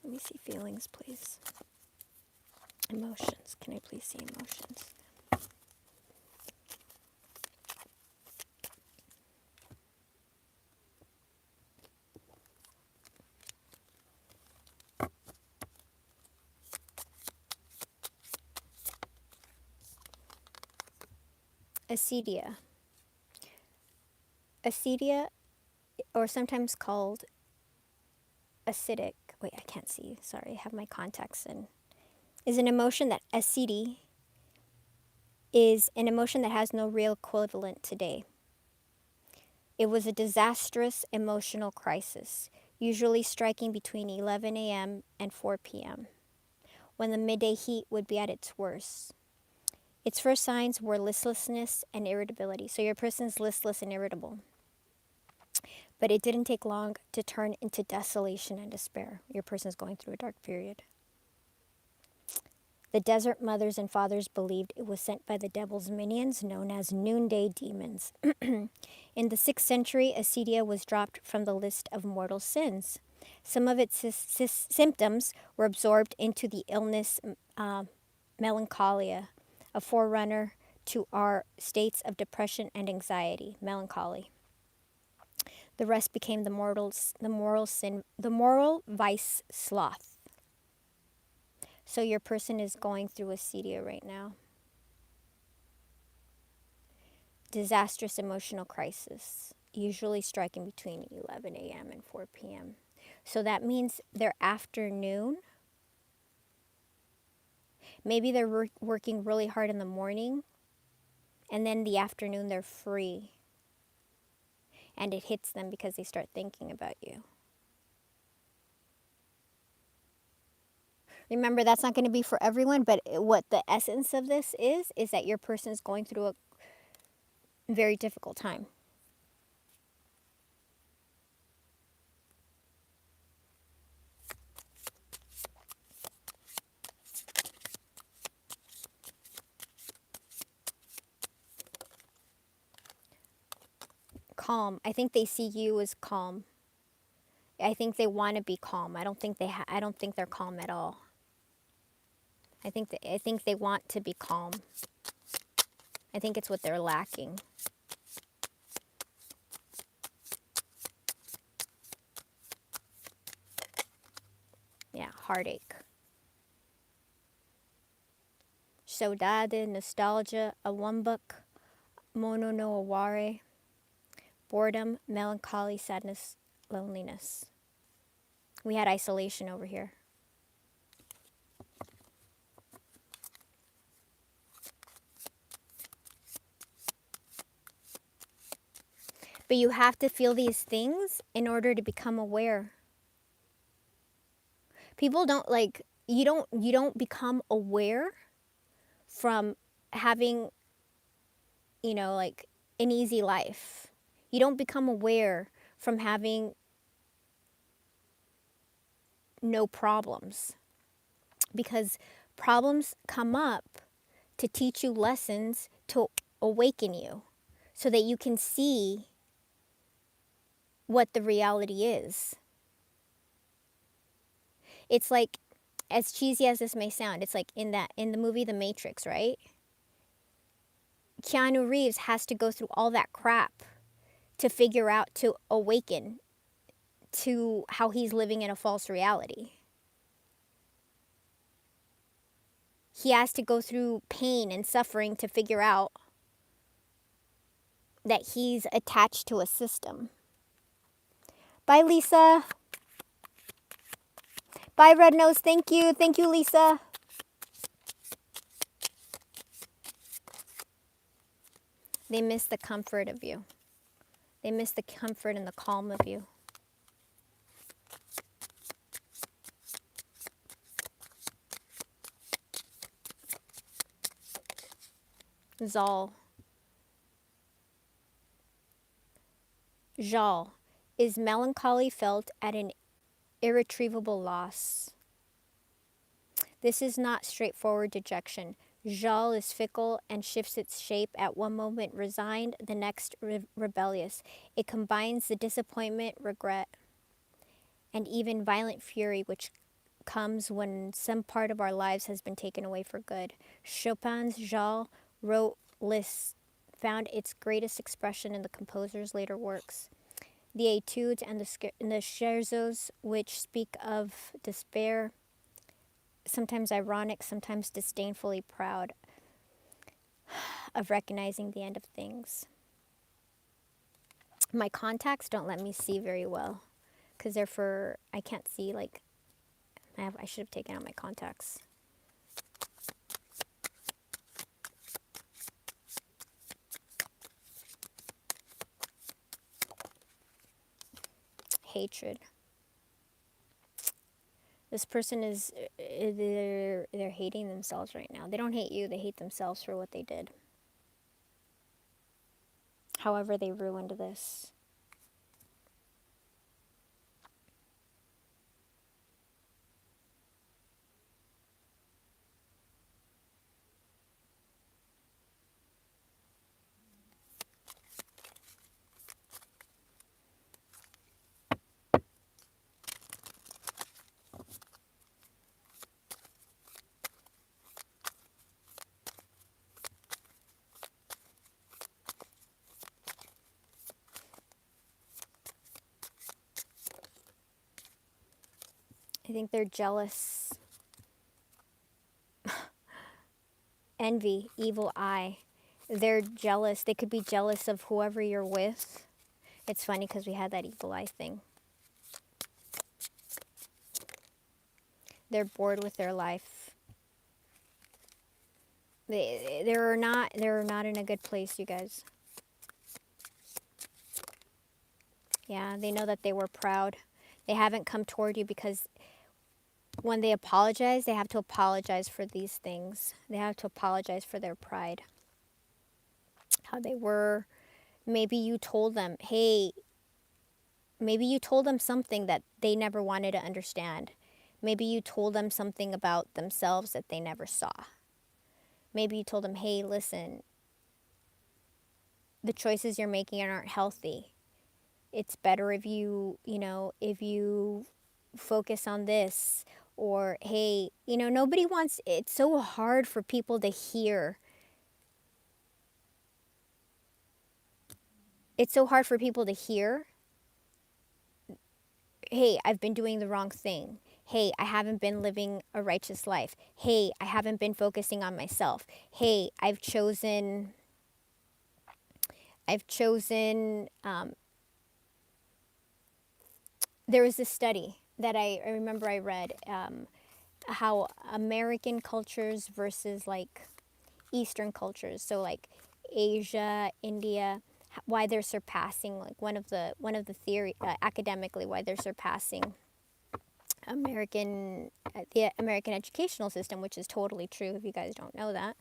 Let me see feelings, please. Emotions. Can I please see emotions? Acedia. Acedia, or sometimes called acidic. Wait, I can't see. Sorry, I have my contacts in. Is an emotion that acidi is an emotion that has no real equivalent today. It was a disastrous emotional crisis, usually striking between 11 a.m. and 4 p.m., when the midday heat would be at its worst. Its first signs were listlessness and irritability. So your person's listless and irritable. But it didn't take long to turn into desolation and despair. Your person's going through a dark period. The desert mothers and fathers believed it was sent by the devil's minions, known as noonday demons. In the 6th century, acedia was dropped from the list of mortal sins. Some of its symptoms were absorbed into the illness melancholia, a forerunner to our states of depression and anxiety, melancholy. The rest became the moral vice sloth. So your person is going through acedia right now. Disastrous emotional crisis, usually striking between 11 a.m. and 4 p.m. So that means their afternoon, maybe they're working really hard in the morning, and then the afternoon they're free. And it hits them because they start thinking about you. Remember, that's not going to be for everyone, but what the essence of this is that your person is going through a very difficult time. Calm. I think they see you as calm. I think they want to be calm. I don't think I don't think they're calm at all. I think they want to be calm. I think it's what they're lacking. Yeah, heartache. Saudade, nostalgia, awambuk, mono no aware, boredom, melancholy, sadness, loneliness. We had isolation over here. But you have to feel these things in order to become aware. People don't you don't become aware from having, an easy life. You don't become aware from having no problems. Because problems come up to teach you lessons, to awaken you, so that you can see what the reality is. It's like, as cheesy as this may sound, it's like in the movie The Matrix, right? Keanu Reeves has to go through all that crap to figure out, to awaken to how he's living in a false reality. He has to go through pain and suffering to figure out that he's attached to a system. Bye, Lisa. Bye, Red Nose. Thank you. Thank you, Lisa. They miss the comfort of you. They miss the comfort and the calm of you. Zal. Jal is melancholy felt at an irretrievable loss. This is not straightforward dejection. Jal is fickle and shifts its shape, at one moment resigned, the next rebellious. It combines the disappointment, regret, and even violent fury which comes when some part of our lives has been taken away for good. Chopin's Jal wrote Liszt found its greatest expression in the composer's later works. The etudes and the scherzos, which speak of despair, sometimes ironic, sometimes disdainfully proud of recognizing the end of things. My contacts don't let me see very well because I can't see, I should have taken out my contacts. Hatred. This person they're hating themselves right now. They don't hate you, they hate themselves for what they did. However, they ruined this. I think they're jealous. Envy, evil eye. They're jealous. They could be jealous of whoever you're with. It's funny because we had that eagle eye thing. They're bored with their life. They're not in a good place, you guys. Yeah, they know that they were proud. They haven't come toward you because when they apologize, they have to apologize for these things. They have to apologize for their pride. How they were. Maybe you told them, hey, maybe you told them something that they never wanted to understand. Maybe you told them something about themselves that they never saw. Maybe you told them, hey, listen, the choices you're making aren't healthy. It's better if you focus on this. Or, hey, nobody wants, it's so hard for people to hear. It's so hard for people to hear, hey, I've been doing the wrong thing. Hey, I haven't been living a righteous life. Hey, I haven't been focusing on myself. Hey, I've chosen, there was this study that I remember I read, how American cultures versus like Eastern cultures, so like Asia, India, why they're surpassing, like one of the theory, academically, why they're surpassing the American educational system, which is totally true if you guys don't know that,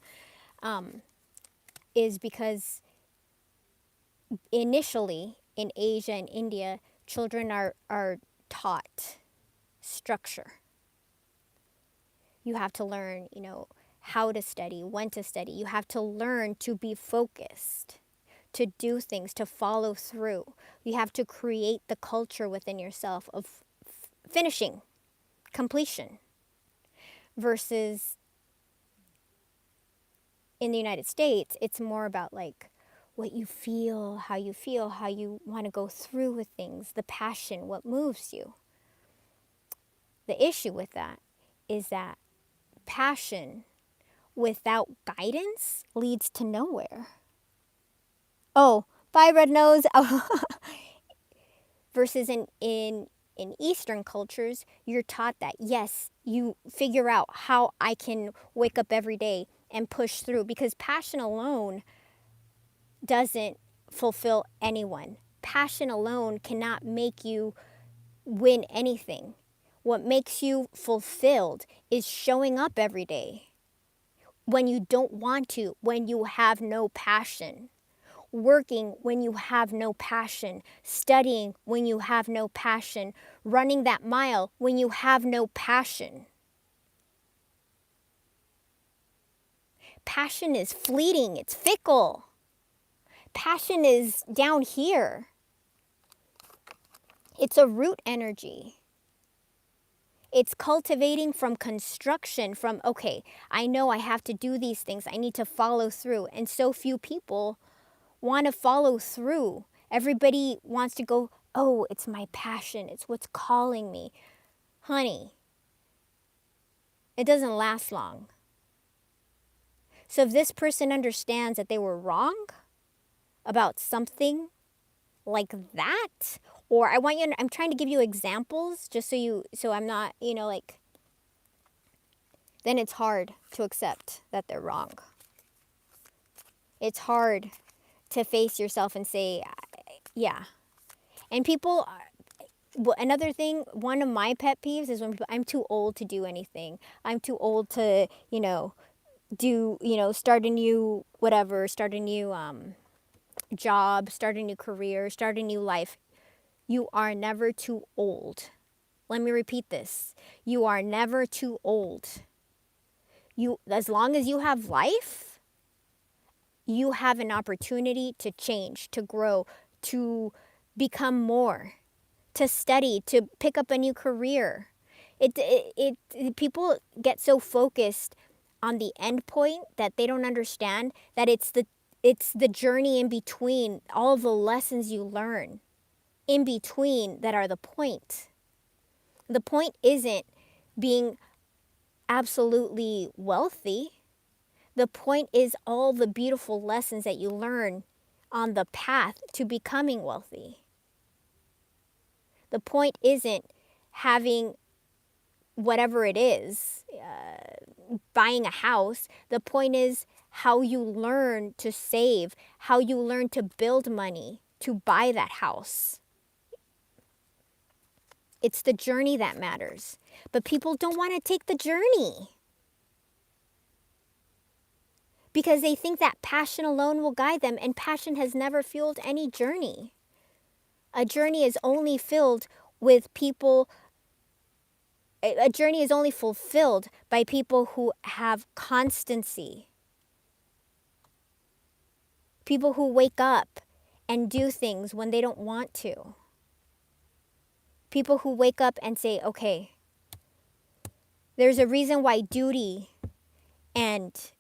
is because initially in Asia and India, children are taught structure. You have to learn, how to study, when to study. You have to learn to be focused, to do things, to follow through. You have to create the culture within yourself of finishing, completion, versus in the United States, it's more about like what you feel, how you want to go through with things, the passion, what moves you. The issue with that is that passion without guidance leads to nowhere. Oh, bye, red nose. Versus in Eastern cultures, you're taught that, yes, you figure out how I can wake up every day and push through, because passion alone doesn't fulfill anyone. Passion alone cannot make you win anything. What makes you fulfilled is showing up every day when you don't want to, when you have no passion. Working when you have no passion, studying when you have no passion, running that mile when you have no passion. Passion is fleeting, it's fickle. Passion is down here. It's a root energy. It's cultivating from construction, from, okay, I know I have to do these things, I need to follow through. And so few people want to follow through. Everybody wants to go, oh, it's my passion, it's what's calling me. Honey, it doesn't last long. So if this person understands that they were wrong about something like that, or I'm trying to give you examples just so I'm not, then it's hard to accept that they're wrong. It's hard to face yourself and say, yeah. And people, another thing, one of my pet peeves is when people, I'm too old to do anything. I'm too old to, start a new whatever, start a new job, start a new career, start a new life. You are never too old. Let me repeat this. You are never too old. As long as you have life, you have an opportunity to change, to grow, to become more, to study, to pick up a new career. People get so focused on the end point that they don't understand that it's the journey in between, all the lessons you learn in between that are the point. The point isn't being absolutely wealthy. The point is all the beautiful lessons that you learn on the path to becoming wealthy. The point isn't having whatever it is, buying a house. The point is how you learn to save, how you learn to build money to buy that house. It's the journey that matters. But people don't want to take the journey because they think that passion alone will guide them, and passion has never fueled any journey. A journey is only filled with people, a journey is only fulfilled by people who have constancy. People who wake up and do things when they don't want to. People who wake up and say, okay, there's a reason why duty and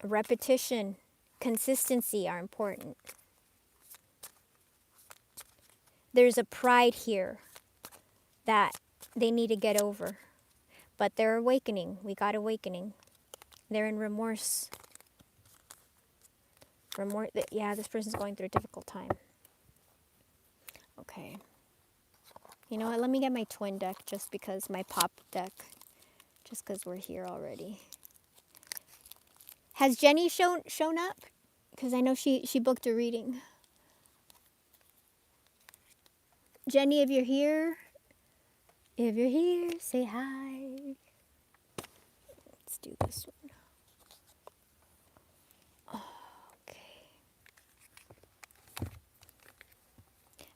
repetition, consistency are important. There's a pride here that they need to get over. But they're awakening. We got awakening. They're in remorse. Yeah, this person's going through a difficult time. Okay. You know what? Let me get my twin deck just because my pop deck. Just because we're here already. Has Jenny shown up? Because I know she booked a reading. Jenny, if you're here, say hi. Let's do this one. Okay.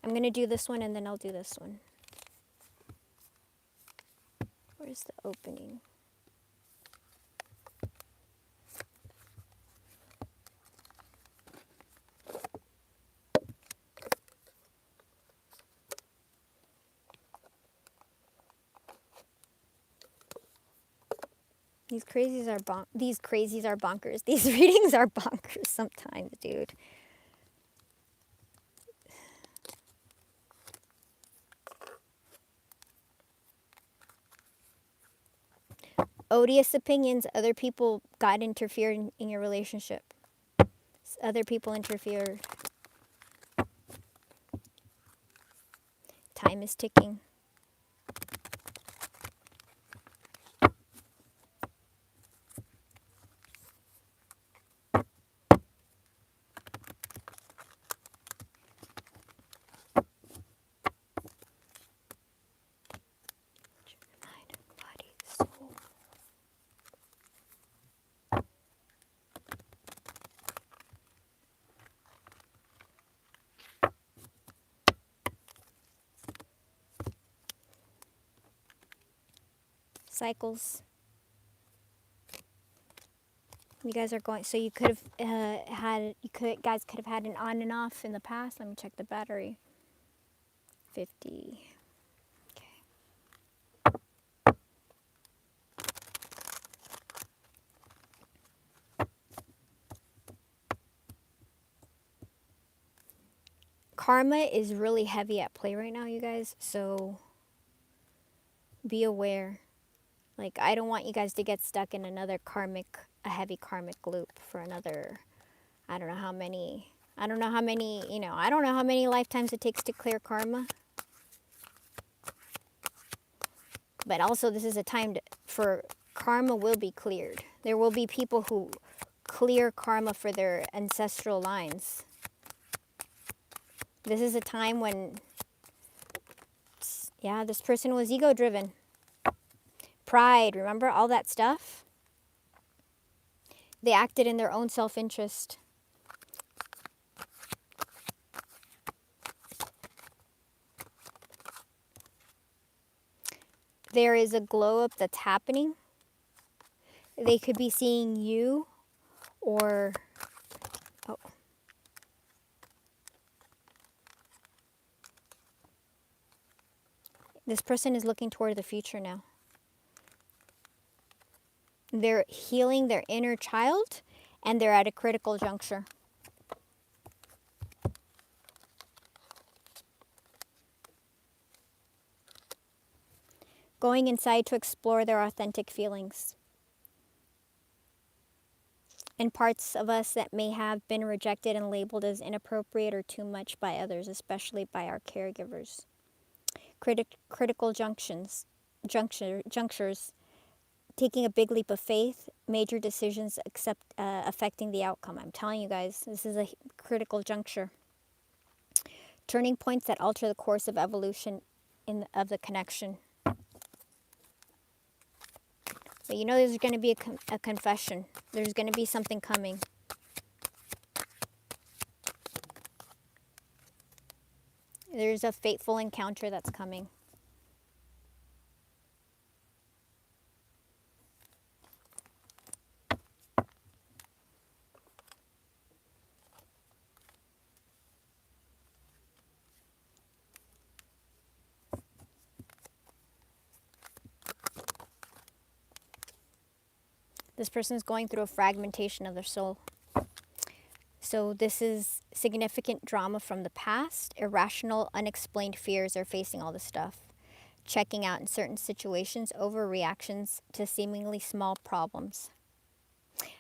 I'm going to do this one and then I'll do this one. Where's the opening? These crazies are bonkers. These readings are bonkers sometimes, dude. Odious opinions. Other people got interfered in your relationship. Other people interfered. Time is ticking. Mind, body, soul. Cycles. You guys are going, so you could have guys could have had an on and off in the past. Let me check the battery. 50. Okay. Karma is really heavy at play right now, you guys, so be aware. Like, I don't want you guys to get stuck in a heavy karmic loop for another, I don't know how many lifetimes it takes to clear karma. But also, this is a time for karma will be cleared. There will be people who clear karma for their ancestral lines. This is a time when, yeah, this person was ego-driven. Pride, remember all that stuff? They acted in their own self-interest. There is a glow up that's happening. They could be seeing you or, oh. This person is looking toward the future now. They're healing their inner child and they're at a critical juncture. Going inside to explore their authentic feelings. and parts of us that may have been rejected and labeled as inappropriate or too much by others, especially by our caregivers. Critical junctures, taking a big leap of faith, major decisions affecting the outcome. I'm telling you guys, this is a critical juncture. Turning points that alter the course of evolution of the connection. But you know there's going to be a confession. There's going to be something coming. There's a fateful encounter that's coming. This person is going through a fragmentation of their soul. So this is significant drama from the past. Irrational, unexplained fears are facing all this stuff. Checking out in certain situations, overreactions to seemingly small problems.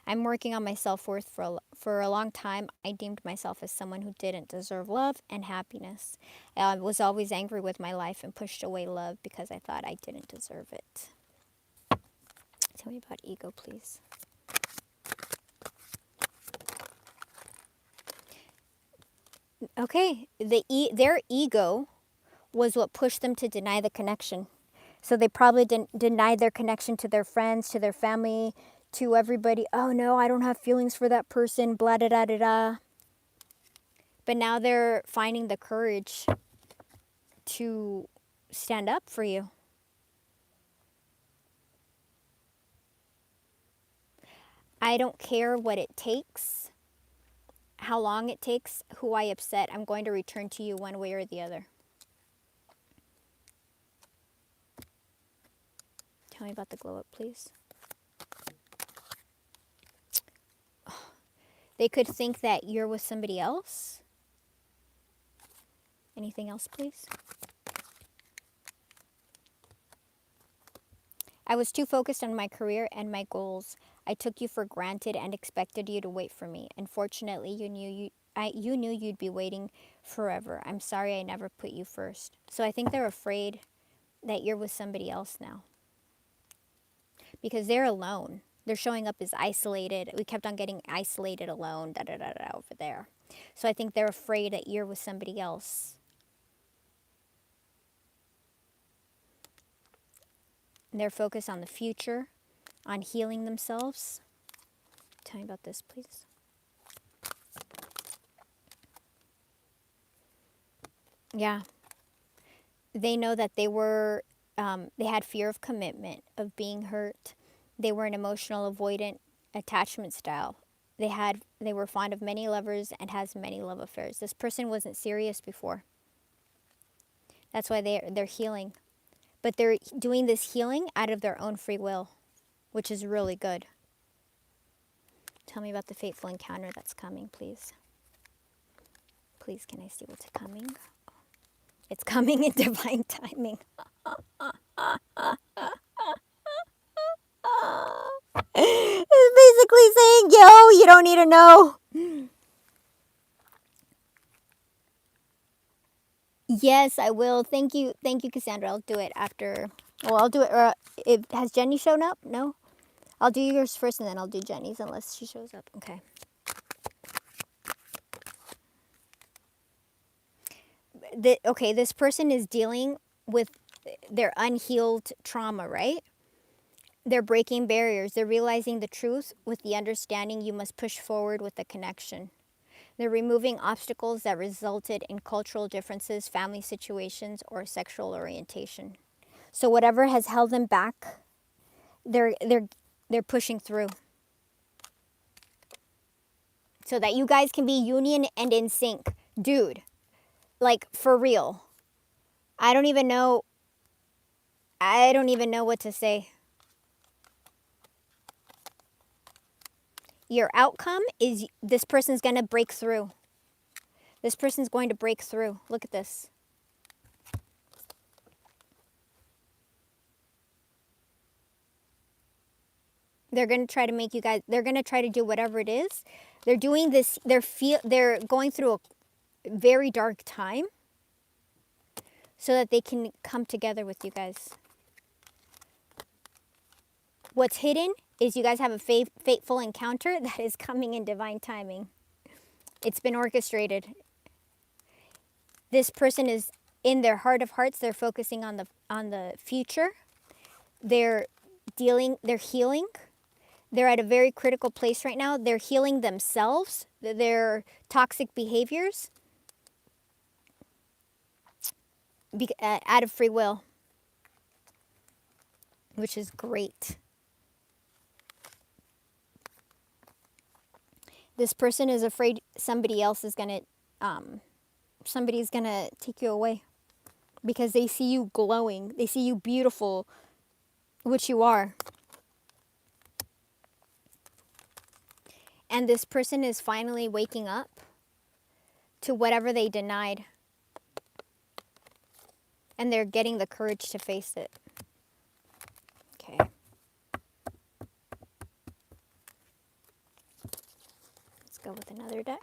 I'm working on my self-worth for a long time. I deemed myself as someone who didn't deserve love and happiness. I was always angry with my life and pushed away love because I thought I didn't deserve it. Tell me about ego, please. Okay, their ego was what pushed them to deny the connection. So they probably denied their connection to their friends, to their family, to everybody. Oh no, I don't have feelings for that person, blah da da da da. But now they're finding the courage to stand up for you. I don't care what it takes, how long it takes, who I upset. I'm going to return to you one way or the other. Tell me about the glow up, please. They could think that you're with somebody else. Anything else, please? I was too focused on my career and my goals. I took you for granted and expected you to wait for me. Unfortunately, you knew you'd be waiting forever. I'm sorry I never put you first. So I think they're afraid that you're with somebody else now. Because they're alone. They're showing up as isolated. We kept on getting isolated alone, da da da da over there. So I think they're afraid that you're with somebody else. And they're focused on the future, on healing themselves. Tell me about this, please. Yeah. They know that they had fear of commitment, of being hurt. They were an emotional avoidant attachment style. They were fond of many lovers and has many love affairs. This person wasn't serious before. That's why they're healing. But they're doing this healing out of their own free will, which is really good. Tell me about the fateful encounter that's coming, please. Please, can I see what's coming? It's coming in divine timing. It's basically saying, yo, you don't need to know. Yes, I will. Thank you, Cassandra. I'll do it after. Well, I'll do it. Has Jenny shown up? No? I'll do yours first and then I'll do Jenny's unless she shows up. Okay. Okay, this person is dealing with their unhealed trauma, right? They're breaking barriers. They're realizing the truth with the understanding you must push forward with the connection. They're removing obstacles that resulted in cultural differences, family situations, or sexual orientation. So whatever has held them back, they're pushing through. So that you guys can be union and in sync. Dude, like for real. I don't even know what to say. Your outcome is this person's going to break through. This person's going to break through. Look at this. They're going to try to make you guys, they're going to try to do whatever it is. They're doing this, they're going through a very dark time so that they can come together with you guys. What's hidden is you guys have a fateful encounter that is coming in divine timing. It's been orchestrated. This person is in their heart of hearts, they're focusing on the future. They're healing. They're at a very critical place right now. They're healing themselves, their toxic behaviors, out of free will, which is great. This person is afraid somebody else is going to, somebody's going to take you away because they see you glowing. They see you beautiful, which you are. And this person is finally waking up to whatever they denied. And they're getting the courage to face it. Okay. Let's go with another deck.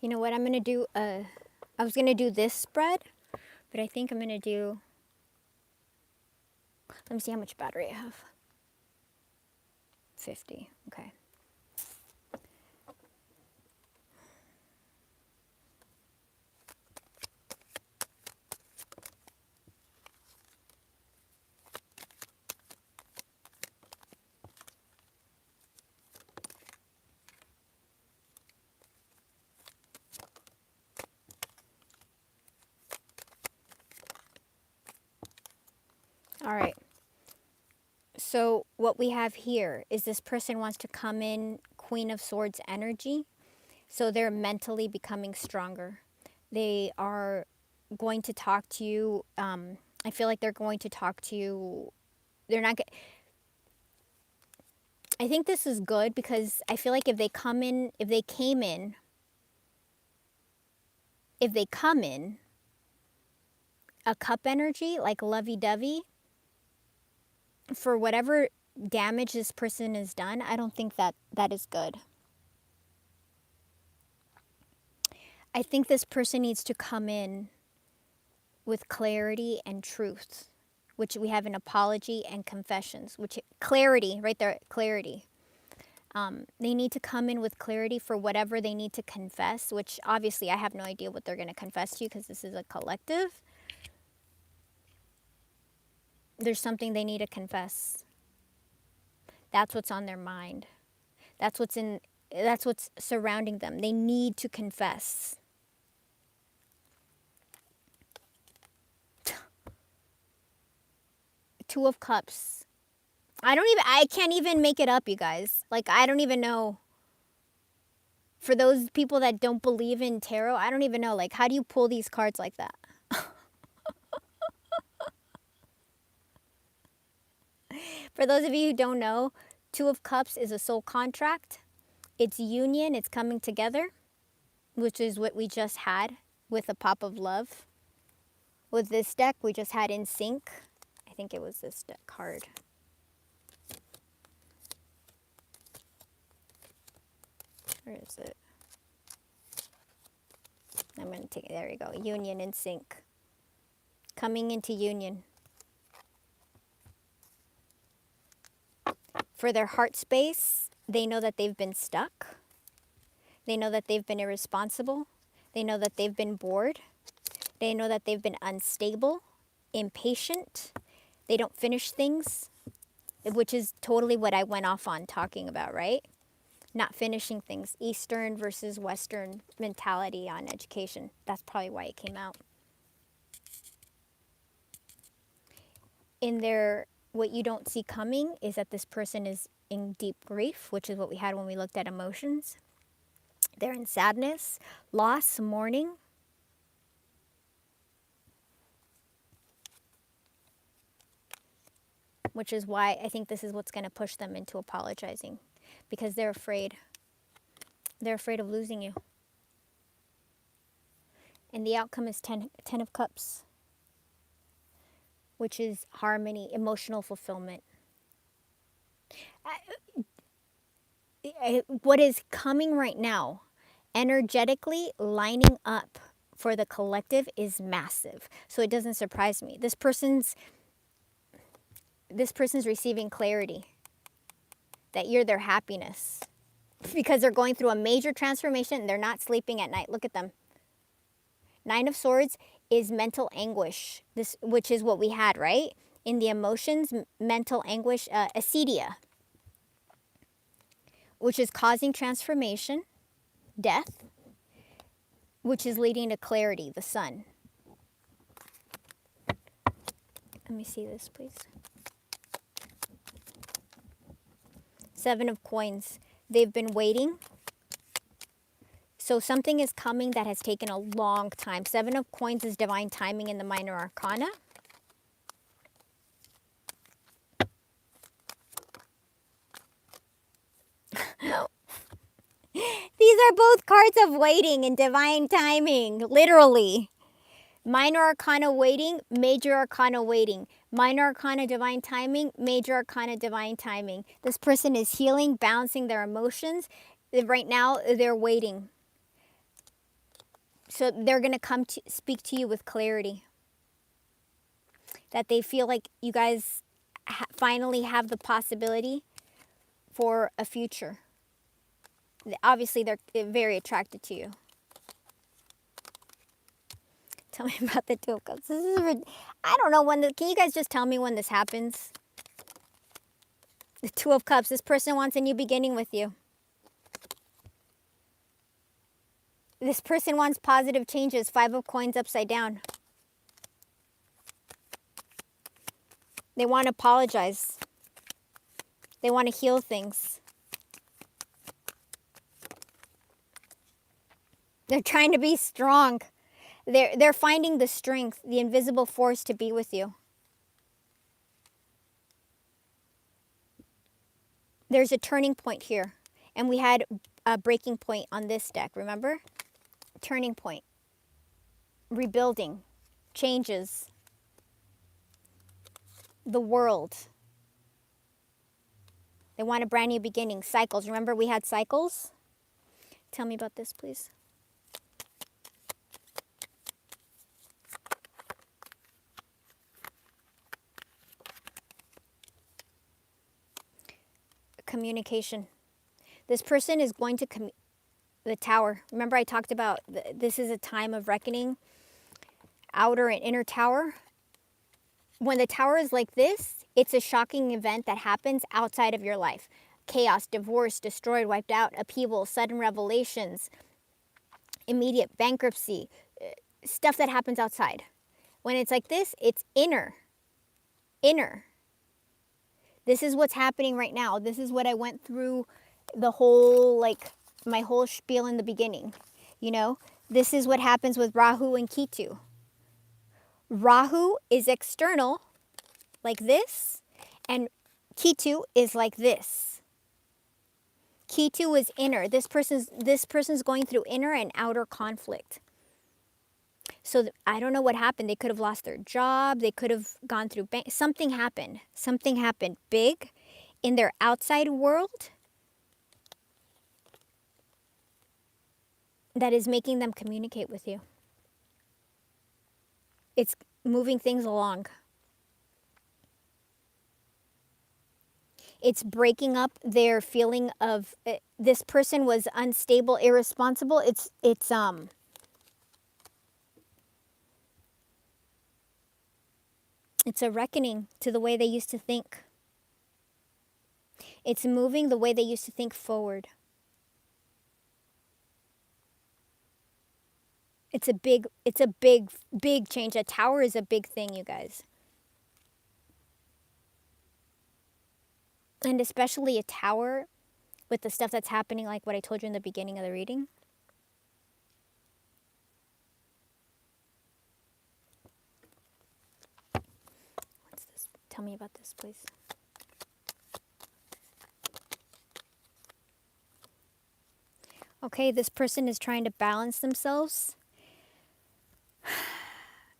You know what, I'm going to do, I was going to do this spread, but I think I'm going to do, let me see how much battery I have. 50, okay. All right. So what we have here is this person wants to come in Queen of Swords energy. So they're mentally becoming stronger. They are going to talk to you. I feel like they're going to talk to you. They're not. I think this is good because I feel like if they come in a cup energy, like lovey-dovey, for whatever damage this person has done, I don't think that is good. I think this person needs to come in with clarity and truth, which we have an apology and confessions, which clarity, right there, clarity. They need to come in with clarity for whatever they need to confess, which obviously I have no idea what they're going to confess to you because this is a collective. There's something they need to confess. That's what's on their mind. That's what's surrounding them. They need to confess. Two of Cups. I can't even make it up, you guys. Like, I don't even know. For those people that don't believe in tarot, I don't even know. Like, how do you pull these cards like that? For those of you who don't know, Two of Cups is a soul contract. It's union. It's coming together, which is what we just had with a pop of love. With this deck, we just had In Sync. I think it was this deck card. Where is it? I'm going to take it. There we go. Union, In Sync. Coming into union. For their heart space, they know that they've been stuck. They know that they've been irresponsible. They know that they've been bored. They know that they've been unstable, impatient. They don't finish things, which is totally what I went off on talking about, right? Not finishing things. Eastern versus Western mentality on education. That's probably why it came out. In their, what you don't see coming is that this person is in deep grief, which is what we had when we looked at emotions. They're in sadness, loss, mourning. which is why I think this is what's going to push them into apologizing, because they're afraid. They're afraid of losing you. And the outcome is 10 of Cups, which is harmony, emotional fulfillment. What is coming right now, energetically lining up for the collective, is massive. So it doesn't surprise me. This person's receiving clarity that you're their happiness, because they're going through a major transformation and they're not sleeping at night. Look at them. 9 of Swords is mental anguish, this, which is what we had, right? In the emotions, mental anguish, acedia, which is causing transformation, death, which is leading to clarity, the Sun. Let me see this, please. 7 of Coins. They've been waiting. So something is coming that has taken a long time. 7 of Coins is divine timing in the minor arcana. These are both cards of waiting and divine timing, literally. Minor arcana waiting, major arcana waiting. Minor arcana divine timing, major arcana divine timing. This person is healing, balancing their emotions. Right now, they're waiting. So they're going to come to speak to you with clarity. That they feel like you guys finally have the possibility for a future. Obviously, they're very attracted to you. Tell me about the 2 of Cups. This is, I don't know when. Can you guys just tell me when this happens? The 2 of Cups. This person wants a new beginning with you. This person wants positive changes. 5 of Coins upside down. They want to apologize. They want to heal things. They're trying to be strong. They're finding the strength, the invisible force to be with you. There's a turning point here. And we had a breaking point on this deck, remember? Turning point. Rebuilding. Changes. The world. They want a brand new beginning. Cycles. Remember we had cycles? Tell me about this, please. Communication. This person is going to the Tower. Remember I talked about this is a time of reckoning. Outer and inner Tower. When the Tower is like this, it's a shocking event that happens outside of your life. Chaos, divorce, destroyed, wiped out, upheaval, sudden revelations, immediate bankruptcy, stuff that happens outside. When it's like this, it's inner. Inner. This is what's happening right now. This is what I went through the whole, my whole spiel in the beginning. You know, this is what happens with Rahu and Ketu. Rahu is external, like this, and Ketu is like this. Ketu is inner. This person's going through inner and outer conflict. So I don't know what happened. They could have lost their job. They could have gone through something happened. Something happened big in their outside world that is making them communicate with you. It's moving things along. It's breaking up their feeling of this person was unstable, irresponsible. It's a reckoning to the way they used to think. It's moving the way they used to think forward. It's a big change. A tower is a big thing, you guys. And especially a tower with the stuff that's happening, like what I told you in the beginning of the reading. Tell me about this, please. Okay, this person is trying to balance themselves.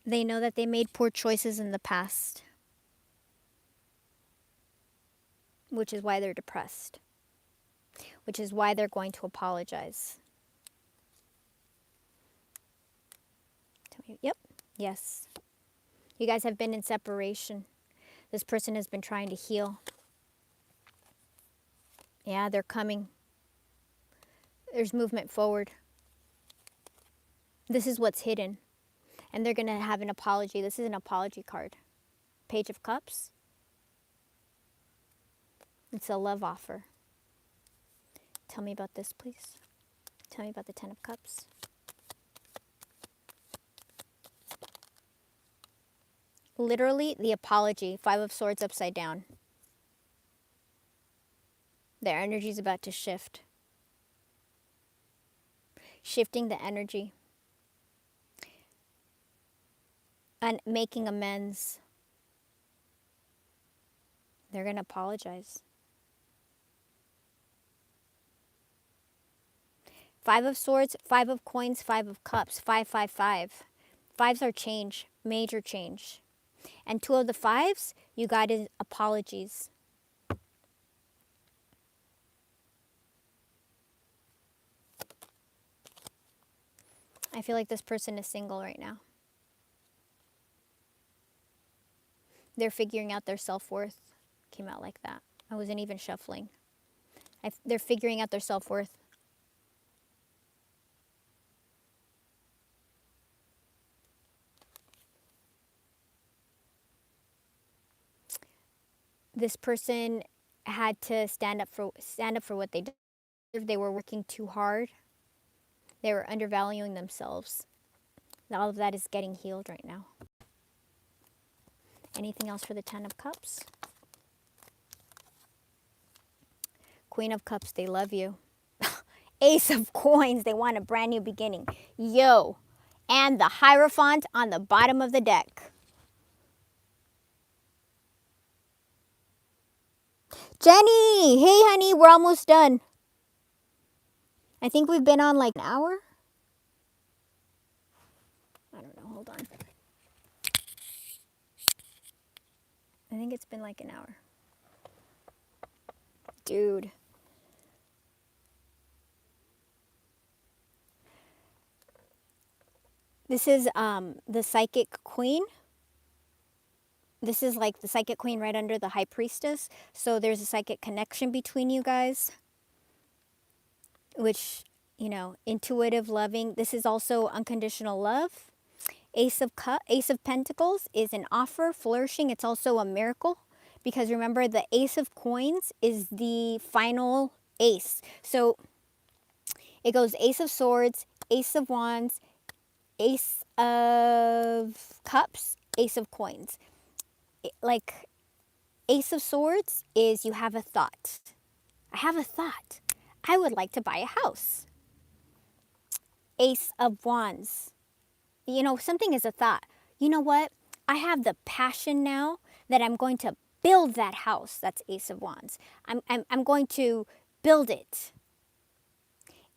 They know that they made poor choices in the past, which is why they're depressed, which is why they're going to apologize. Tell me, yep, yes. You guys have been in separation. This person has been trying to heal. Yeah, they're coming. There's movement forward. This is what's hidden. And they're going to have an apology. This is an apology card. Page of Cups. It's a love offer. Tell me about this, please. Tell me about the Ten of Cups. Literally, the apology. Five of Swords upside down. Their energy is about to shift. Shifting the energy. And making amends. They're going to apologize. Five of Swords, Five of Coins, Five of Cups, 555. Fives are change, major change. And two of the fives, you got is apologies. I feel like this person is single right now. They're figuring out their self-worth. Came out like that. I wasn't even shuffling. They're figuring out their self-worth. This person had to stand up for what they deserve. They were working too hard. They were undervaluing themselves. All of that is getting healed right now. Anything else for the Ten of Cups? Queen of Cups, they love you. Ace of Coins, they want a brand new beginning. Yo. And the Hierophant on the bottom of the deck. Jenny! Hey, honey, we're almost done. I think we've been on like an hour. I don't know, hold on. I think it's been like an hour. Dude. This is the Psychic Queen. This is like the Psychic Queen right under the High Priestess. So there's a psychic connection between you guys. Which, you know, intuitive, loving. This is also unconditional love. Ace of Pentacles is an offer, flourishing. It's also a miracle. Because remember, the Ace of Coins is the final ace. So it goes Ace of Swords, Ace of Wands, Ace of Cups, Ace of Coins. Like, Ace of Swords is you have a thought. I have a thought. I would like to buy a house. Ace of Wands. You know, something is a thought. You know what? I have the passion now that I'm going to build that house. That's Ace of Wands. I'm going to build it.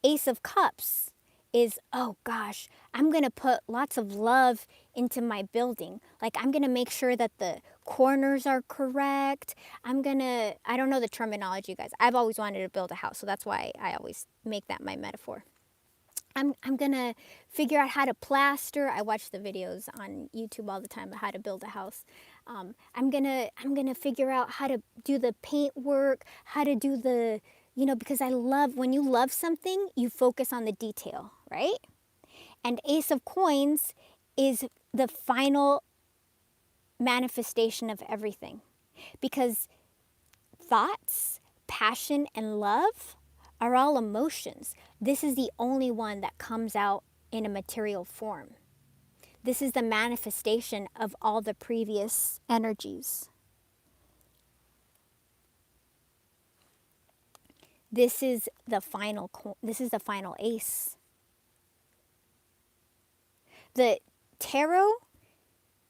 Ace of Cups is, oh gosh, I'm going to put lots of love into my building. Like, I'm going to make sure that the corners are correct. I don't know the terminology, guys. I've always wanted to build a house, so that's why I always make that my metaphor. I'm going to figure out how to plaster. I watch the videos on YouTube all the time about how to build a house. I'm going to figure out how to do the paint work, how to do the, you know, because when you love something, you focus on the detail, right? And Ace of Coins is the final manifestation of everything. Because thoughts, passion, and love are all emotions. This is the only one that comes out in a material form. This is the manifestation of all the previous energies. This is the final ace. The tarot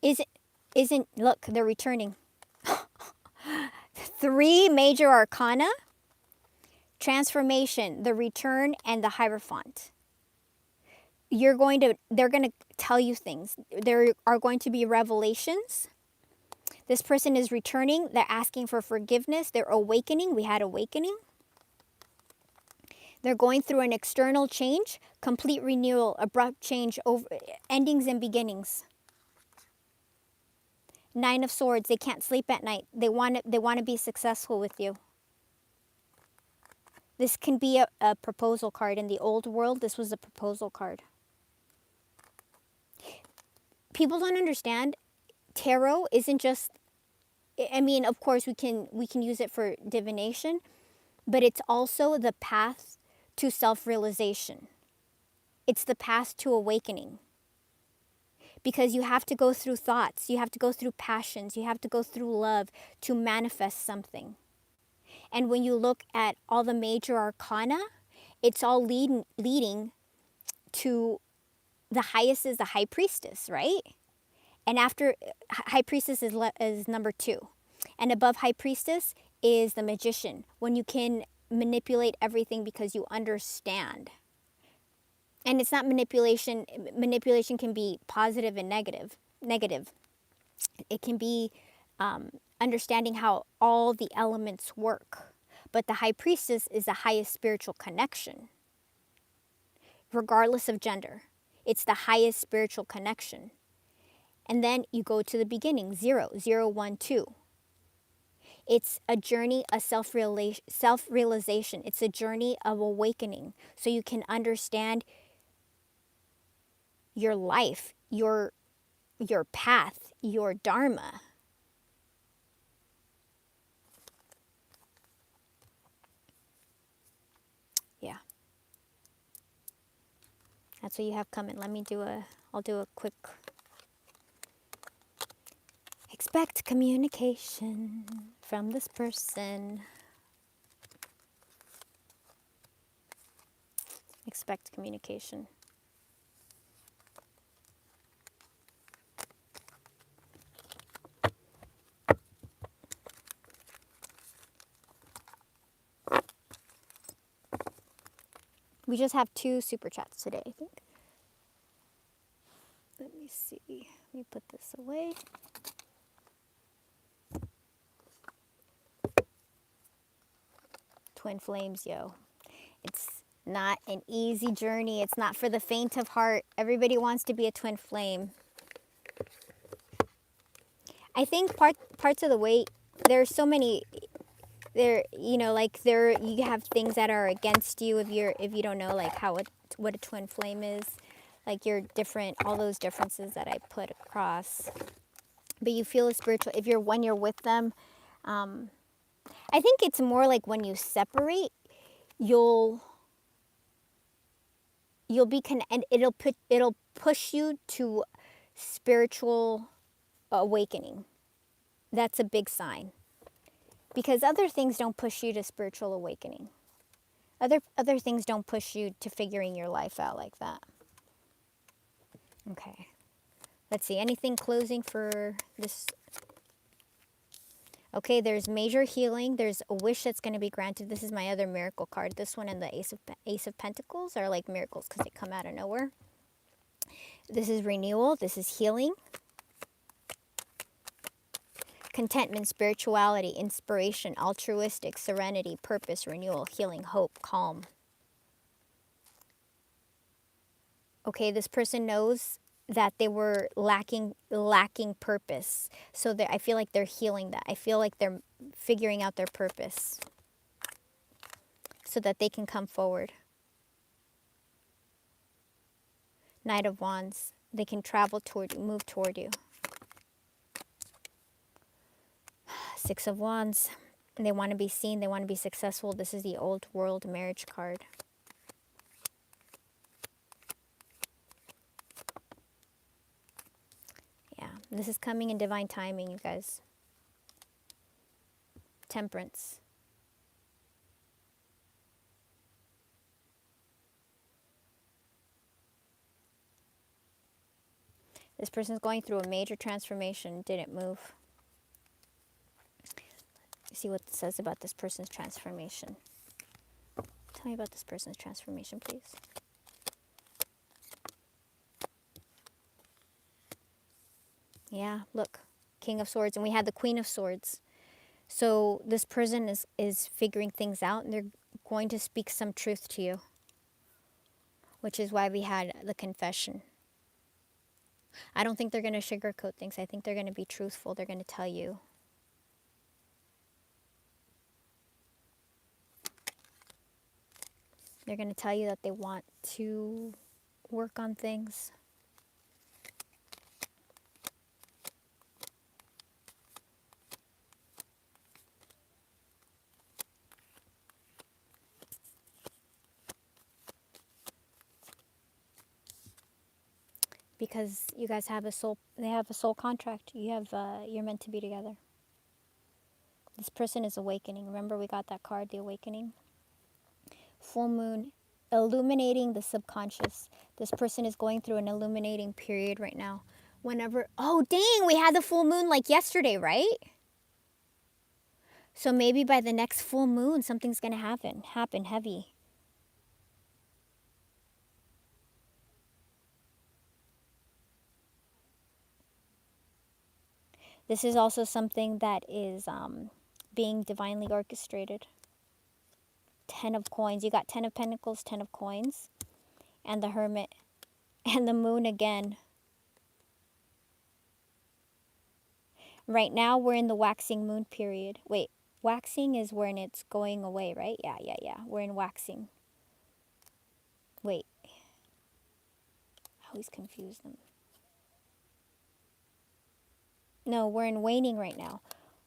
isn't look, they're returning. 3 major arcana: transformation, the return, and the Hierophant. They're going to tell you things. There are going to be revelations. This person is returning. They're asking for forgiveness. They're awakening. We had awakening. They're going through an external change, complete renewal, abrupt change, over endings and beginnings. 9 of Swords. They can't sleep at night. They want to be successful with you. This can be a proposal card. In the old world, this was a proposal card. People don't understand. Tarot isn't just, I mean, of course we can use it for divination, but it's also the path to self-realization. It's the path to awakening. Because you have to go through thoughts, you have to go through passions, you have to go through love to manifest something. And when you look at all the major arcana, it's all leading to the highest is the High Priestess, right? And after High Priestess is number 2. And above High Priestess is the Magician, when you can manipulate everything because you understand. And it's not manipulation. Manipulation can be positive and negative. It can be understanding how all the elements work. But the High Priestess is the highest spiritual connection, regardless of gender. It's the highest spiritual connection. And then you go to the beginning, 0, 0, 1, 2. It's a journey of self-realization. It's a journey of awakening, so you can understand your life, your path, your dharma. Yeah. That's what you have coming. I'll do a quick. Expect communication from this person. Expect communication. We just have 2 super chats today, I think. Let me see. Let me put this away. Twin flames, yo. It's not an easy journey. It's not for the faint of heart. Everybody wants to be a twin flame. I think parts of the way, there's so many, you have things that are against you if you don't know like what a twin flame is, like you're different, all those differences that I put across. But you feel a spiritual, when you're with them, I think it's more like when you separate, you'll be and it'll push you to spiritual awakening. That's a big sign, because other things don't push you to spiritual awakening. Other things don't push you to figuring your life out like that. Okay, let's see, anything closing for this? Okay, there's major healing. There's a wish that's going to be granted. This is my other miracle card. This one and the Ace of Pentacles are like miracles because they come out of nowhere. This is renewal. This is healing. Contentment, spirituality, inspiration, altruistic, serenity, purpose, renewal, healing, hope, calm. Okay, this person knows that they were lacking purpose. So I feel like they're healing that. I feel like they're figuring out their purpose so that they can come forward. Knight of Wands. They can travel toward you, move toward you. 6 of Wands. They want to be seen. They want to be successful. This is the old world marriage card. This is coming in divine timing, you guys. Temperance. This person's going through a major transformation. Didn't move. see what it says about this person's transformation. Tell me about this person's transformation, please. Yeah, look. King of Swords. And we had the Queen of Swords. So this person is figuring things out, and they're going to speak some truth to you. Which is why we had the confession. I don't think they're going to sugarcoat things. I think they're going to be truthful. They're going to tell you. They're going to tell you that they want to work on things. Because you guys have they have a soul contract. You're meant to be together. This person is awakening. Remember we got that card, the awakening? Full moon, illuminating the subconscious. This person is going through an illuminating period right now. Oh dang, we had the full moon like yesterday, right? So maybe by the next full moon, something's going to happen heavy. This is also something that is being divinely orchestrated. 10 of coins. You got 10 of pentacles, 10 of coins, and the hermit, and the moon again. Right now, we're in the waxing moon period. Wait, waxing is when it's going away, right? Yeah. We're in waxing. Wait. I always confuse them. No, we're in waning right now.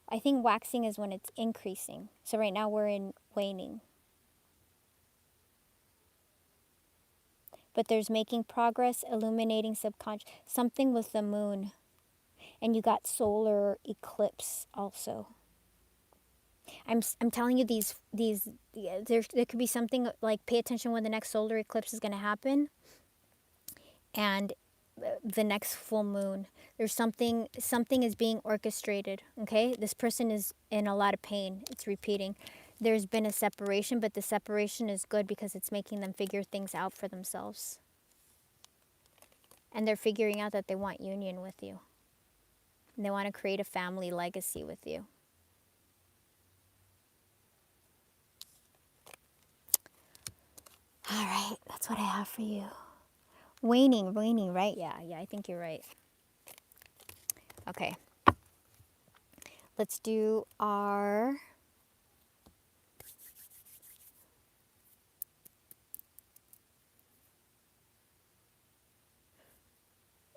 I think waxing is when it's increasing. So right now we're in waning. But there's making progress, illuminating subconscious, something with the moon. And you got solar eclipse also. I'm telling you there could be something like pay attention when the next solar eclipse is going to happen. And the next full moon. There's something is being orchestrated, okay? This person is in a lot of pain. It's repeating. There's been a separation, but the separation is good because it's making them figure things out for themselves. And they're figuring out that they want union with you. And they want to create a family legacy with you. All right, that's what I have for you. Waning, right? Yeah, I think you're right. Okay. Let's do our...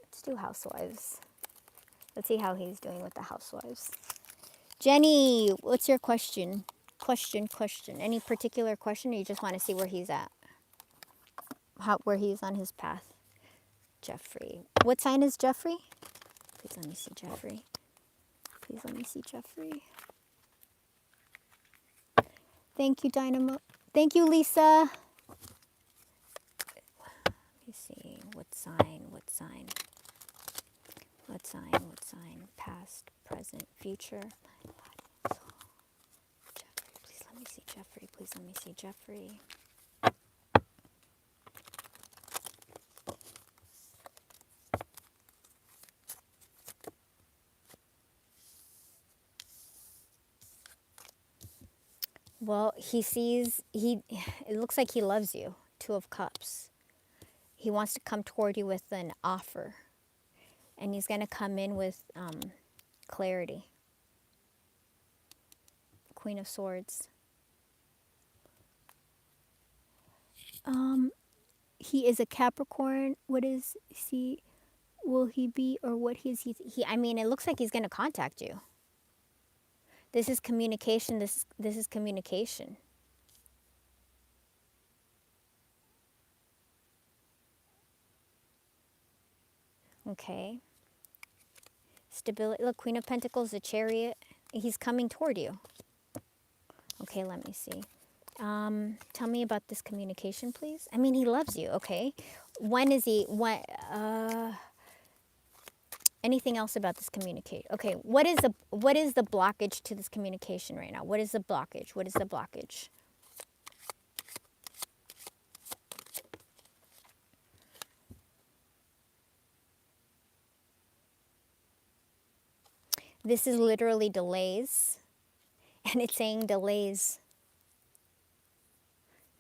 Let's do housewives. Let's see how he's doing with the housewives. Jenny, what's your question? Question. Any particular question, or you just want to see where he's at? Where he's on his path? Jeffrey. What sign is Jeffrey? Please let me see Jeffrey. Thank you, Dynamo. Thank you, Lisa. Let me see. What sign? Past, present, future. Jeffrey, please let me see Jeffrey. Well, it looks like he loves you. 2 of Cups. He wants to come toward you with an offer. And he's going to come in with clarity. Queen of Swords. He is a Capricorn. What is he? Will he be, or what is he? I mean, it looks like he's going to contact you. This is communication. This is communication. Okay. Stability. Look, Queen of Pentacles, the Chariot. He's coming toward you. Okay, let me see. Tell me about this communication, please. I mean, he loves you. Okay. When is he? Anything else about this communication? Okay, what is the blockage to this communication right now? What is the blockage? What is the blockage? This is literally delays, and it's saying delays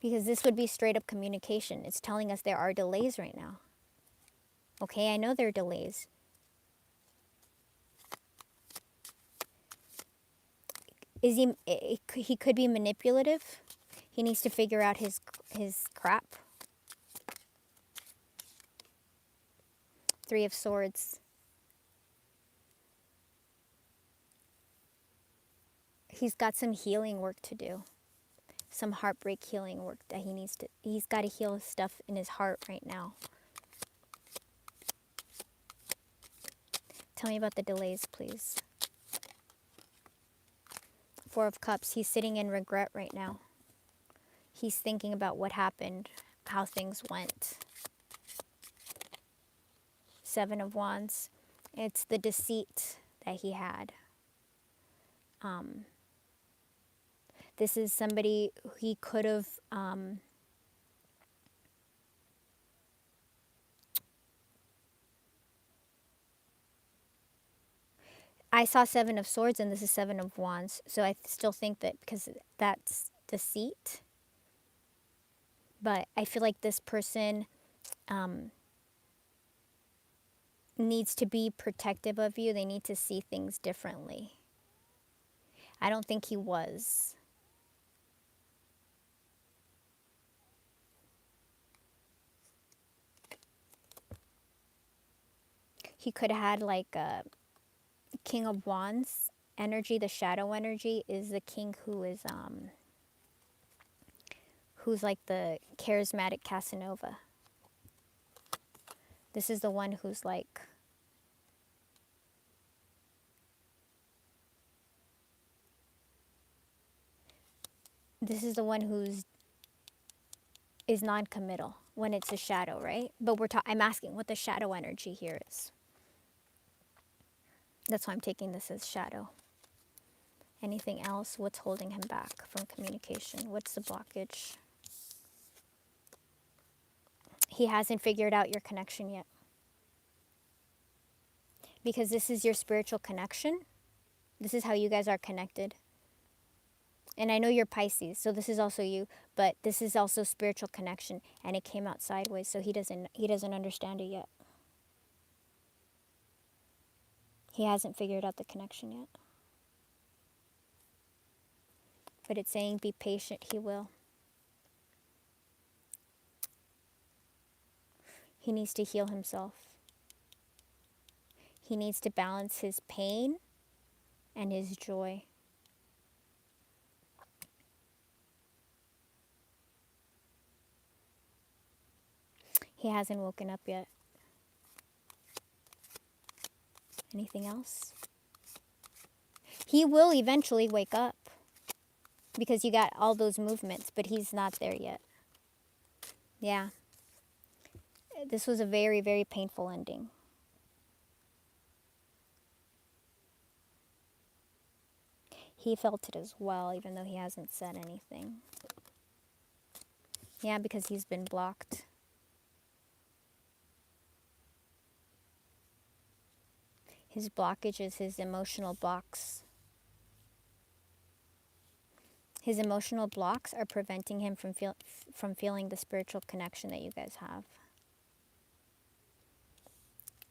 because this would be straight up communication. It's telling us there are delays right now. Okay, I know there are delays. He could be manipulative. He needs to figure out his crap. Three of Swords. He's got some healing work to do. Some heartbreak healing work that he's got to heal stuff in his heart right now. Tell me about the delays, please. Four of Cups. He's sitting in regret right now. He's thinking about what happened, how things went. Seven of Wands. It's the deceit that he had. This is somebody he could have I saw Seven of Swords and this is Seven of Wands. So I still think that because that's deceit. But I feel like this person needs to be protective of you. They need to see things differently. I don't think he was. He could have had like a King of Wands energy. The shadow energy is the king who's like the charismatic Casanova. This is the one who's like this is the one is non-committal when it's a shadow, right? But I'm asking what the shadow energy here is. That's why I'm taking this as shadow. Anything else? What's holding him back from communication? What's the blockage? He hasn't figured out your connection yet. Because this is your spiritual connection. This is how you guys are connected. And I know you're Pisces, so this is also you, but this is also spiritual connection, and it came out sideways, so he doesn't understand it yet. He hasn't figured out the connection yet. But it's saying be patient, he will. He needs to heal himself. He needs to balance his pain and his joy. He hasn't woken up yet. Anything else? He will eventually wake up because you got all those movements, but he's not there yet. Yeah. This was a very, very painful ending. He felt it as well, even though he hasn't said anything. Yeah, because he's been blocked. His blockage is his emotional blocks. His emotional blocks are preventing him from feeling the spiritual connection that you guys have.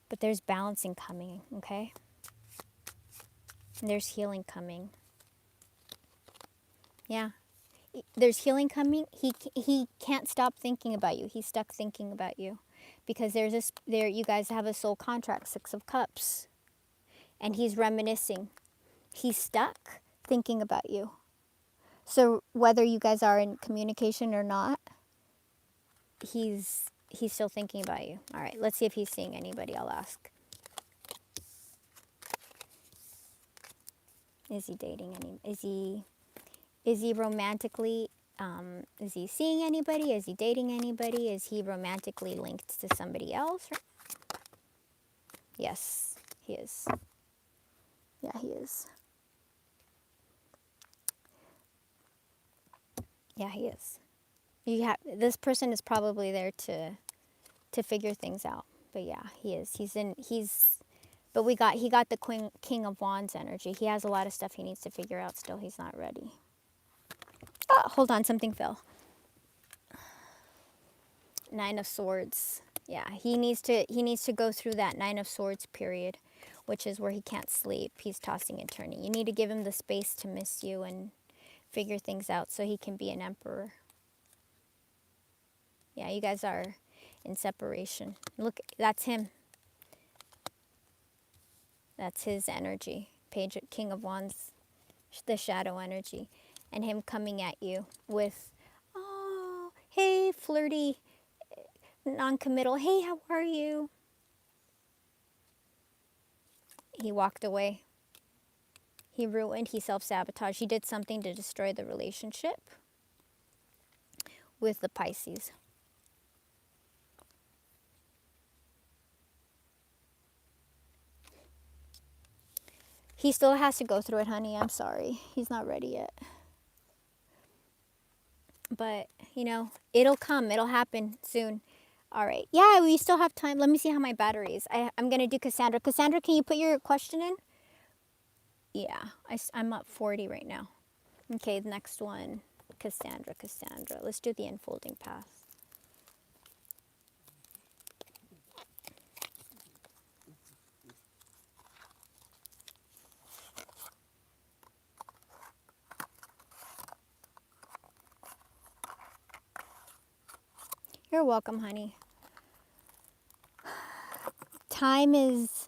But there's balancing coming, okay? And there's healing coming. Yeah. There's healing coming. He can't stop thinking about you. He's stuck thinking about you. Because you guys have a soul contract, Six of Cups. And he's reminiscing. He's stuck thinking about you. So whether you guys are in communication or not, he's still thinking about you. All right, let's see if he's seeing anybody. I'll ask. Is he dating is he romantically, is he seeing anybody? Is he dating anybody? Is he romantically linked to somebody else? Yes, he is. Yeah, he is. Yeah, he is. This person is probably there to figure things out. But yeah, he is. But he got the King of Wands energy. He has a lot of stuff he needs to figure out still. He's not ready. Oh, hold on, something fell. Nine of Swords. Yeah, he needs to go through that Nine of Swords period, which is where he can't sleep. He's tossing and turning. You need to give him the space to miss you and figure things out so he can be an emperor. Yeah, you guys are in separation. Look, that's him. That's his energy. King of Wands, the shadow energy. And him coming at you with, oh, hey, flirty, non-committal. Hey, how are you? He walked away. He ruined, he self-sabotaged. He did something to destroy the relationship with the Pisces. He still has to go through it, honey. I'm sorry. He's not ready yet. But, you know, it'll come. It'll happen soon. All right. Yeah, we still have time. Let me see how my battery is. I'm going to do Cassandra. Cassandra, can you put your question in? Yeah, I'm up 40 right now. Okay, the next one. Cassandra. Let's do the unfolding path. You're welcome, honey. Time is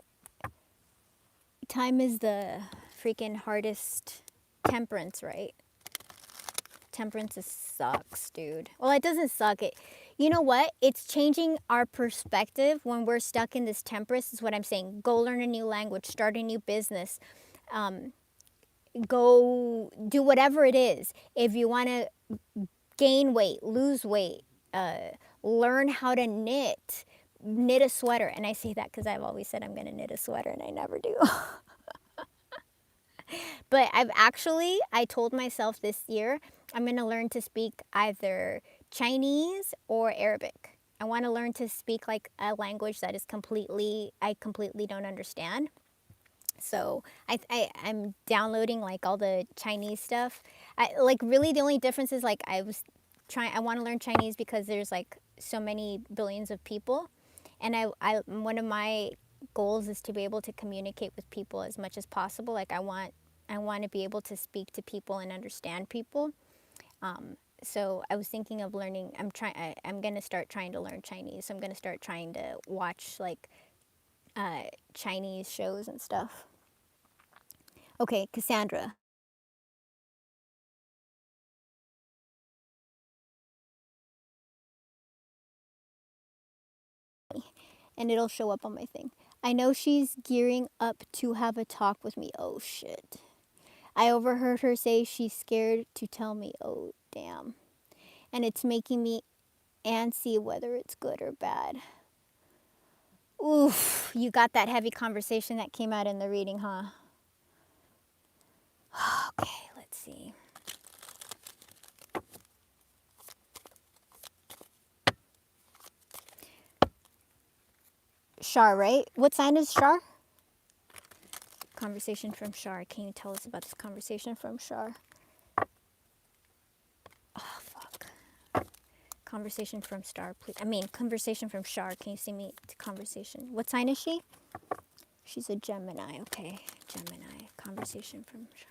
the freaking hardest. Temperance, right? Temperance sucks, dude. Well, it doesn't suck. You know what? It's changing our perspective when we're stuck in this temperance, is what I'm saying. Go learn a new language, start a new business, go do whatever it is. If you want to gain weight, lose weight, learn how to knit a sweater. And I say that because I've always said I'm going to knit a sweater and I never do. But I told myself this year, I'm going to learn to speak either Chinese or Arabic. I want to learn to speak like a language that is I completely don't understand. So I'm downloading like all the Chinese stuff. Like really the only difference is like I want to learn Chinese because there's like so many billions of people. And one of my goals is to be able to communicate with people as much as possible. Like I want to be able to speak to people and understand people. So I was thinking of learning. I'm going to start trying to learn Chinese. So I'm going to start trying to watch like Chinese shows and stuff. Okay, Cassandra. And it'll show up on my thing. I know she's gearing up to have a talk with me. Oh shit. I overheard her say she's scared to tell me. Oh damn. And it's making me antsy whether it's good or bad. Oof, you got that heavy conversation that came out in the reading, huh? Okay, let's see. Shar, right? What sign is Shar? Conversation from Shar. Can you tell us about this conversation from Shar? Oh, fuck. Conversation from Star, please. Conversation from Shar. Can you see me to conversation? What sign is she? She's a Gemini. Okay, Gemini. Conversation from Shar.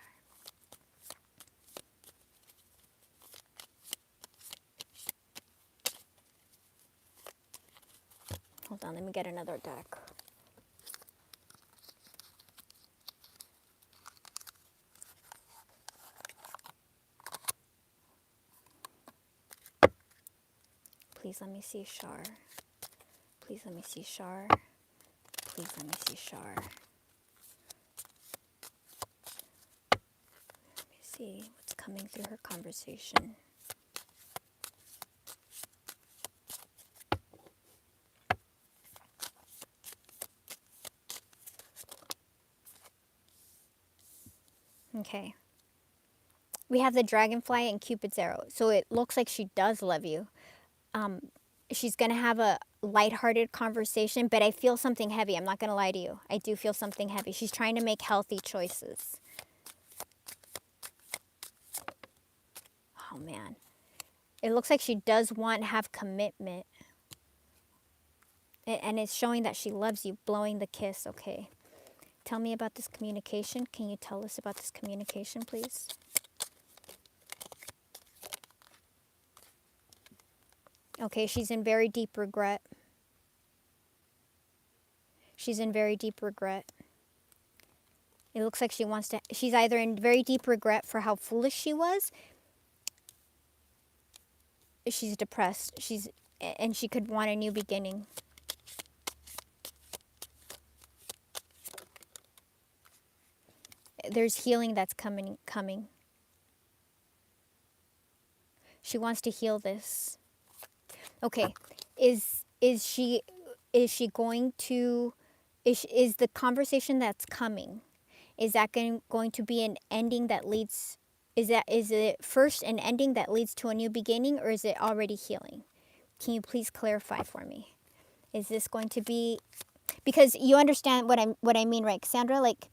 Hold on, let me get another deck. Please let me see Shar. Please let me see Shar. Please let me see Shar. Let me see what's coming through her conversation. Okay. We have the dragonfly and Cupid's arrow. So it looks like she does love you. She's going to have a lighthearted conversation, but I feel something heavy. I'm not going to lie to you. I do feel something heavy. She's trying to make healthy choices. Oh, man. It looks like she does want to have commitment. And it's showing that she loves you, blowing the kiss. Okay. Tell me about this communication. Can you tell us about this communication, please? Okay, she's in very deep regret. She's in very deep regret. It looks like she's either in very deep regret for how foolish she was. She's depressed. And she could want a new beginning. There's healing that's coming. She wants to heal this. Okay, is she going to, is the conversation that's coming, is that going to be an ending that leads, is it first an ending that leads to a new beginning, or is it already healing? Can you please clarify for me? Is this going to be, because you understand what I mean, right, Cassandra? Like,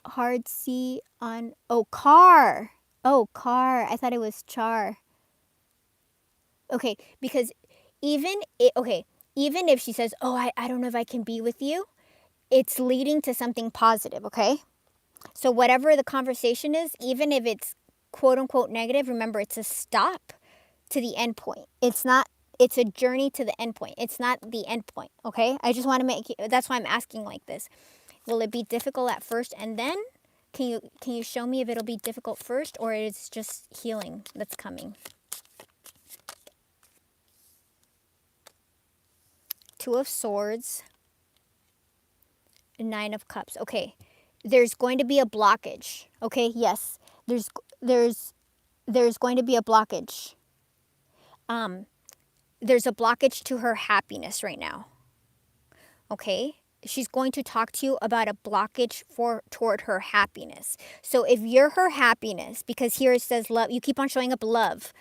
hard C on, oh, car. Oh, car. I thought it was char. Okay, because even if she says, oh, I don't know if I can be with you, it's leading to something positive, okay? So whatever the conversation is, even if it's quote unquote negative, remember it's a stop to the end point. It's a journey to the end point. It's not the end point, okay? I just want to that's why I'm asking like this. Will it be difficult at first, and then can you show me if it'll be difficult first, or it's just healing that's coming? Two of Swords, Nine of Cups. Okay, there's going to be a blockage. Okay, yes, there's going to be a blockage. There's a blockage to her happiness right now. Okay, she's going to talk to you about a blockage toward her happiness. So if you're her happiness, because here it says love, you keep on showing up love,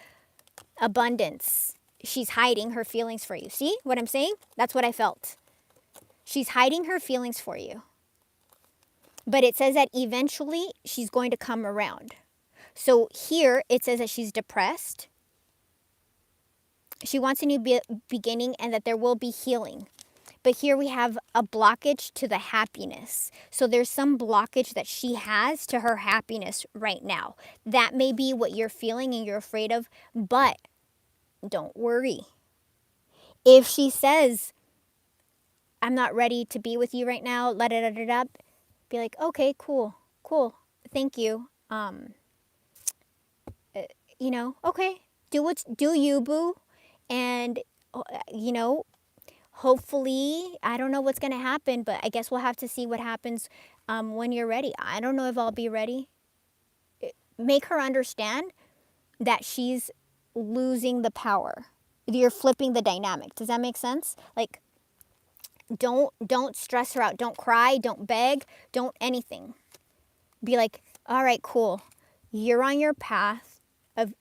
abundance. She's hiding her feelings for you. See what I'm saying? That's what I felt. She's hiding her feelings for you. But it says that eventually she's going to come around. So here it says that she's depressed. She wants a new beginning and that there will be healing. But here we have a blockage to the happiness. So there's some blockage that she has to her happiness right now. That may be what you're feeling and you're afraid of, but don't worry. If she says, I'm not ready to be with you right now, be like, okay, cool, thank you. Okay, do you, boo? And, hopefully, I don't know what's going to happen, but I guess we'll have to see what happens when you're ready. I don't know if I'll be ready. Make her understand that she's losing the power. You're flipping the dynamic. Does that make sense? Like, don't stress her out. Don't cry. Don't beg. Don't anything. Be like, all right, cool. You're on your path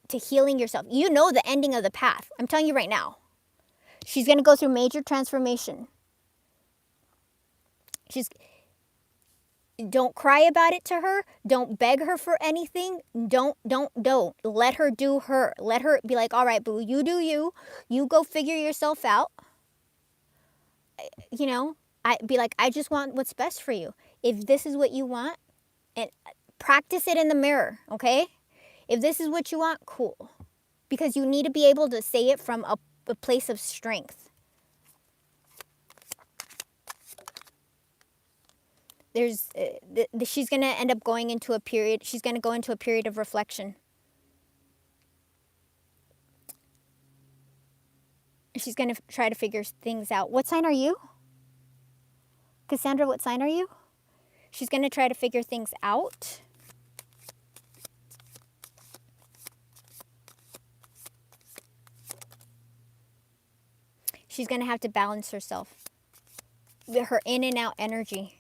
to healing yourself. You know the ending of the path. I'm telling you right now. She's going to go through major transformation. Don't cry about it to her. Don't beg her for anything. Don't. Let her do her. Let her be like, all right, boo, you do you. You go figure yourself out. Be like, I just want what's best for you. If this is what you want, and practice it in the mirror, okay? If this is what you want, cool. Because you need to be able to say it from a place of strength. She's going to end up going into a period. She's going to go into a period of reflection. She's going to try to figure things out. What sign are you? Cassandra, what sign are you? She's going to try to figure things out. She's going to have to balance herself. Her in and out energy.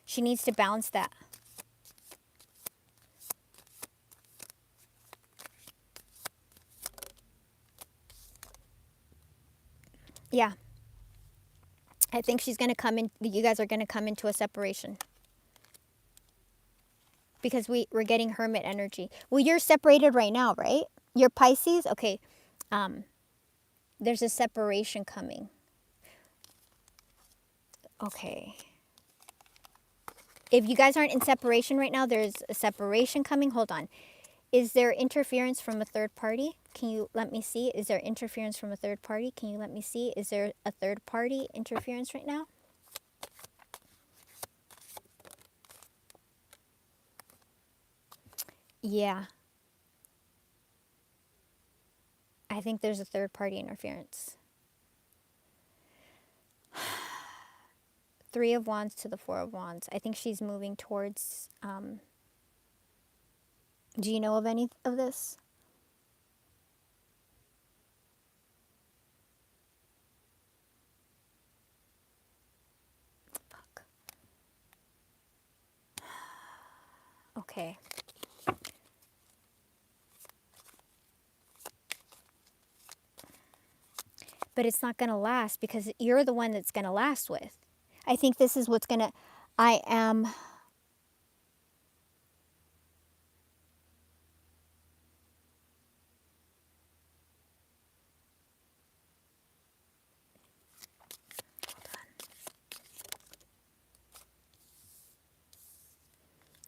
She needs to balance that. Yeah. I think she's going to come in. You guys are going to come into a separation. Because we're getting hermit energy. Well, you're separated right now, right? You're Pisces? Okay. There's a separation coming. Okay. If you guys aren't in separation right now, there's a separation coming. Hold on. Is there interference from a third party? Can you let me see? Is there interference from a third party? Can you let me see? Is there a third party interference right now? Yeah. I think there's a third party interference. 3 of Wands to the 4 of Wands. I think she's moving towards... do you know of any of this? Fuck. Okay. But it's not going to last because you're the one that's going to last with. I think this is what's going to... I am...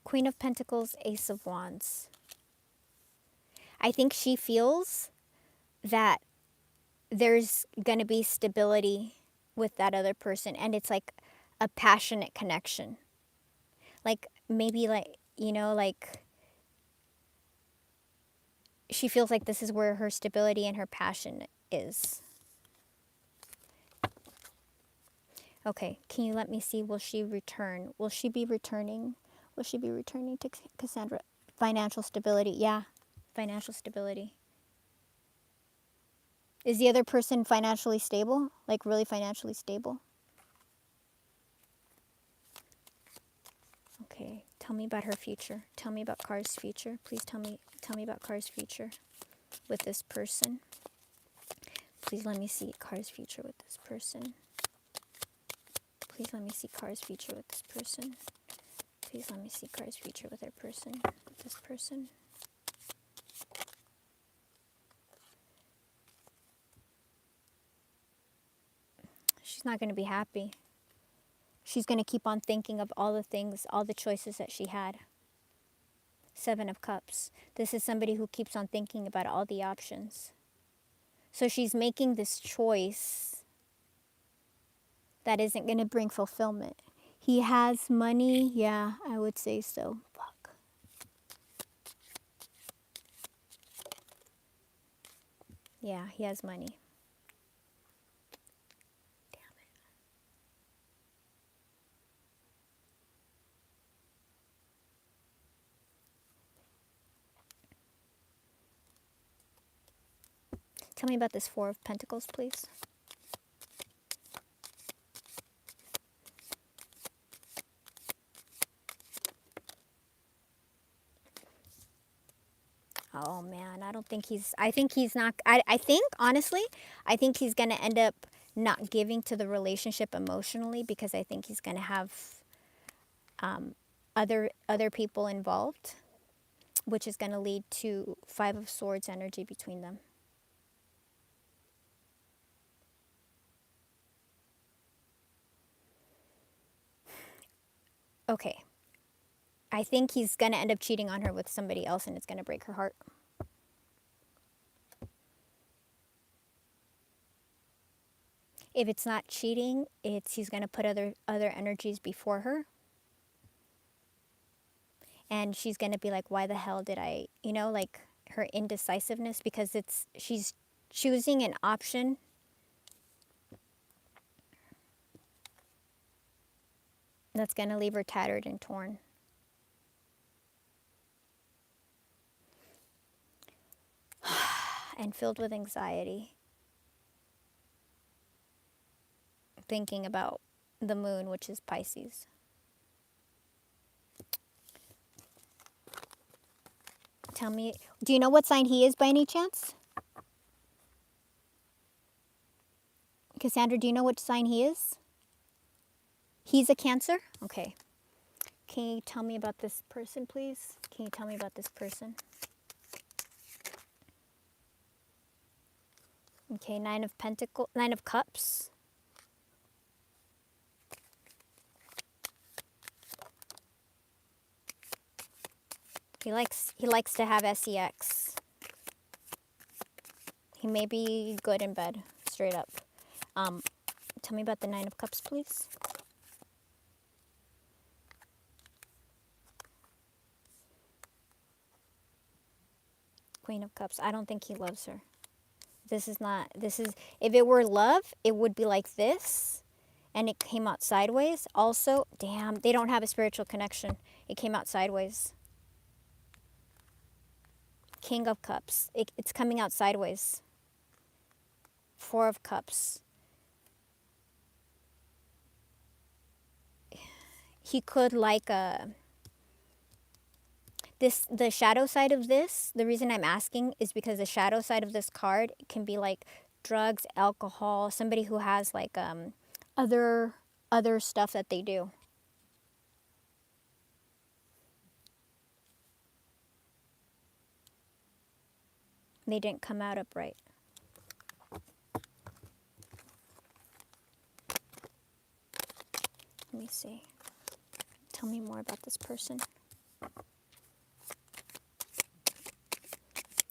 Queen of Pentacles, Ace of Wands. I think she feels that there's going to be stability with that other person. And it's like a passionate connection. Like maybe like, you know, like she feels like this is where her stability and her passion is. Okay, can you let me see? Will she return? Will she be returning? Will she be returning to Cassandra? Financial stability. Yeah, financial stability. Is the other person financially stable? Like really financially stable? Okay, tell me about her future. Tell me about Car's future. Please tell me about Car's future with this person. Please let me see Car's future with this person. Please let me see Car's future with this person. Please let me see Car's future with her person. With this person. She's not going to be happy. She's going to keep on thinking of all the things, all the choices that she had. 7 of Cups. This is somebody who keeps on thinking about all the options. So she's making this choice that isn't going to bring fulfillment. He has money. Yeah, I would say so. Fuck. Yeah, he has money. Damn it. Tell me about this 4 of Pentacles, please. Oh man, I don't think he's, I think he's not, I think, honestly, I think he's going to end up not giving to the relationship emotionally because I think he's going to have other people involved, which is going to lead to 5 of Swords energy between them. Okay. I think he's going to end up cheating on her with somebody else and it's going to break her heart. If it's not cheating, it's he's going to put other energies before her. And she's going to be like, why the hell did I, you know, like her indecisiveness, because she's choosing an option that's going to leave her tattered and torn. And filled with anxiety. Thinking about the moon, which is Pisces. Tell me, do you know what sign he is by any chance? Cassandra, do you know which sign he is? He's a Cancer? Okay. Can you tell me about this person, please? Can you tell me about this person? Okay, Nine of Cups. He likes to have sex. He may be good in bed, straight up. Tell me about the Nine of Cups, please. Queen of Cups. I don't think he loves her. This is, if it were love, it would be like this, and it came out sideways. Also, damn, they don't have a spiritual connection. It came out sideways. King of Cups. It's coming out sideways. Four of Cups. He could like the shadow side of this, the reason I'm asking is because the shadow side of this card can be like drugs, alcohol, somebody who has like other stuff that they do. They didn't come out upright. Let me see. Tell me more about this person.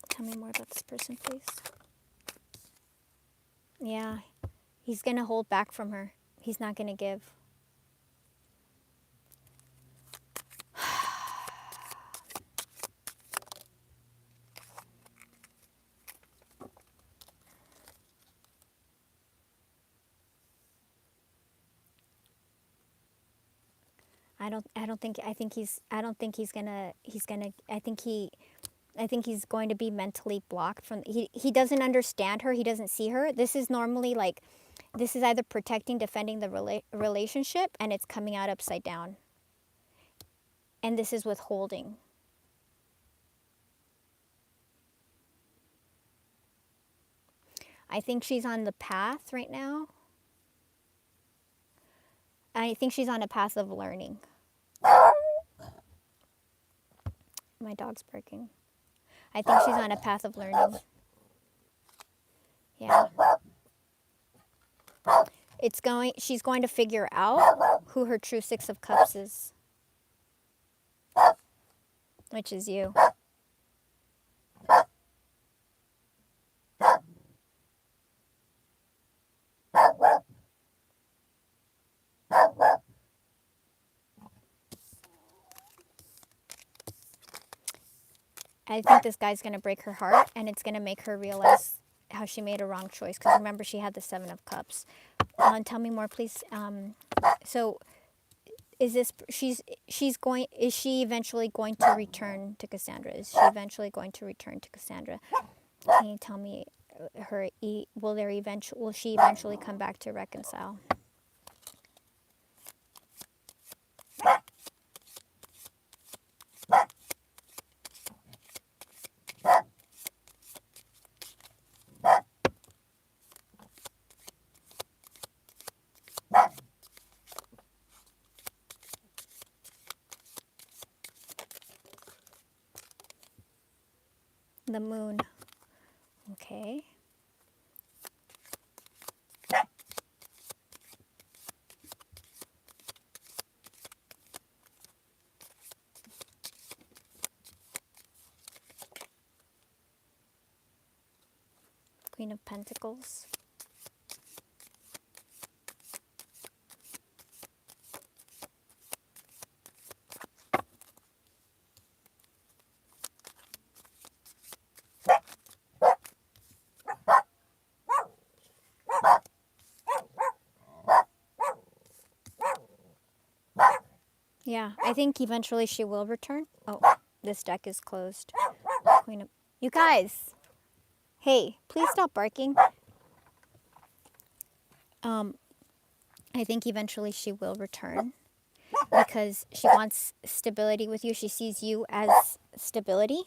Tell me more about this person, please. Yeah, he's going to hold back from her. He's not going to give. I think he's going to be mentally blocked from, he doesn't understand her, he doesn't see her. This is normally like, this is either protecting, defending the relationship, and it's coming out upside down. And this is withholding. I think she's on the path right now. I think she's on a path of learning. My dog's barking. I think she's on a path of learning. Yeah. She's going to figure out who her true Six of Cups is. Which is you. I think this guy's going to break her heart, and it's going to make her realize how she made a wrong choice. Because remember, she had the Seven of Cups. Tell me more, please. So, is she eventually going to return to Cassandra? Is she eventually going to return to Cassandra? Can you tell me will she eventually come back to reconcile? The Moon. Okay. Queen of Pentacles. Yeah, I think eventually she will return. Oh, this deck is closed. Queen of... You guys! Hey, please stop barking. I think eventually she will return because she wants stability with you. She sees you as stability.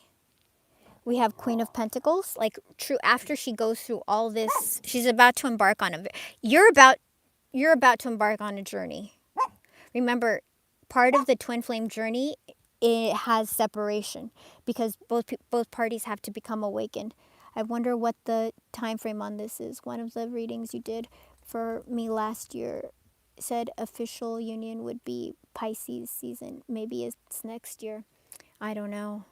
We have Queen of Pentacles. Like, true, after she goes through all this, she's about to embark on you're about to embark on a journey. Remember, part of the twin flame journey, it has separation because both parties have to become awakened. I wonder what the time frame on this is. One of the readings you did for me last year said official union would be Pisces season. Maybe it's next year. I don't know.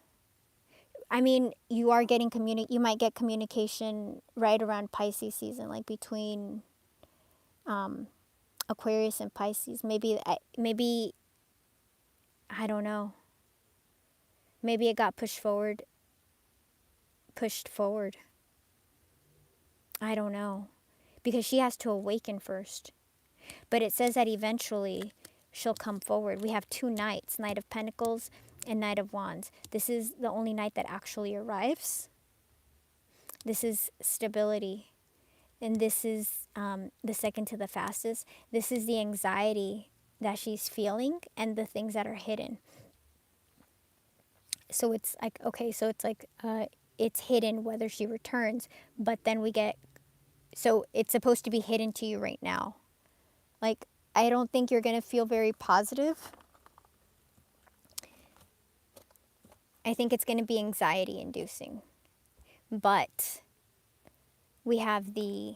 I mean, you are getting you might get communication right around Pisces season, like between Aquarius and Pisces. Maybe I don't know. Maybe it got pushed forward. I don't know. Because she has to awaken first. But it says that eventually she'll come forward. We have 2 knights, Knight of Pentacles and Knight of Wands. This is the only knight that actually arrives. This is stability. And this is the second to the fastest. This is the anxiety that she's feeling and the things that are hidden. So it's like, okay, so it's like it's hidden whether she returns, but then we get, so it's supposed to be hidden to you right now. Like, I don't think you're going to feel very positive. I think it's going to be anxiety inducing. But we have the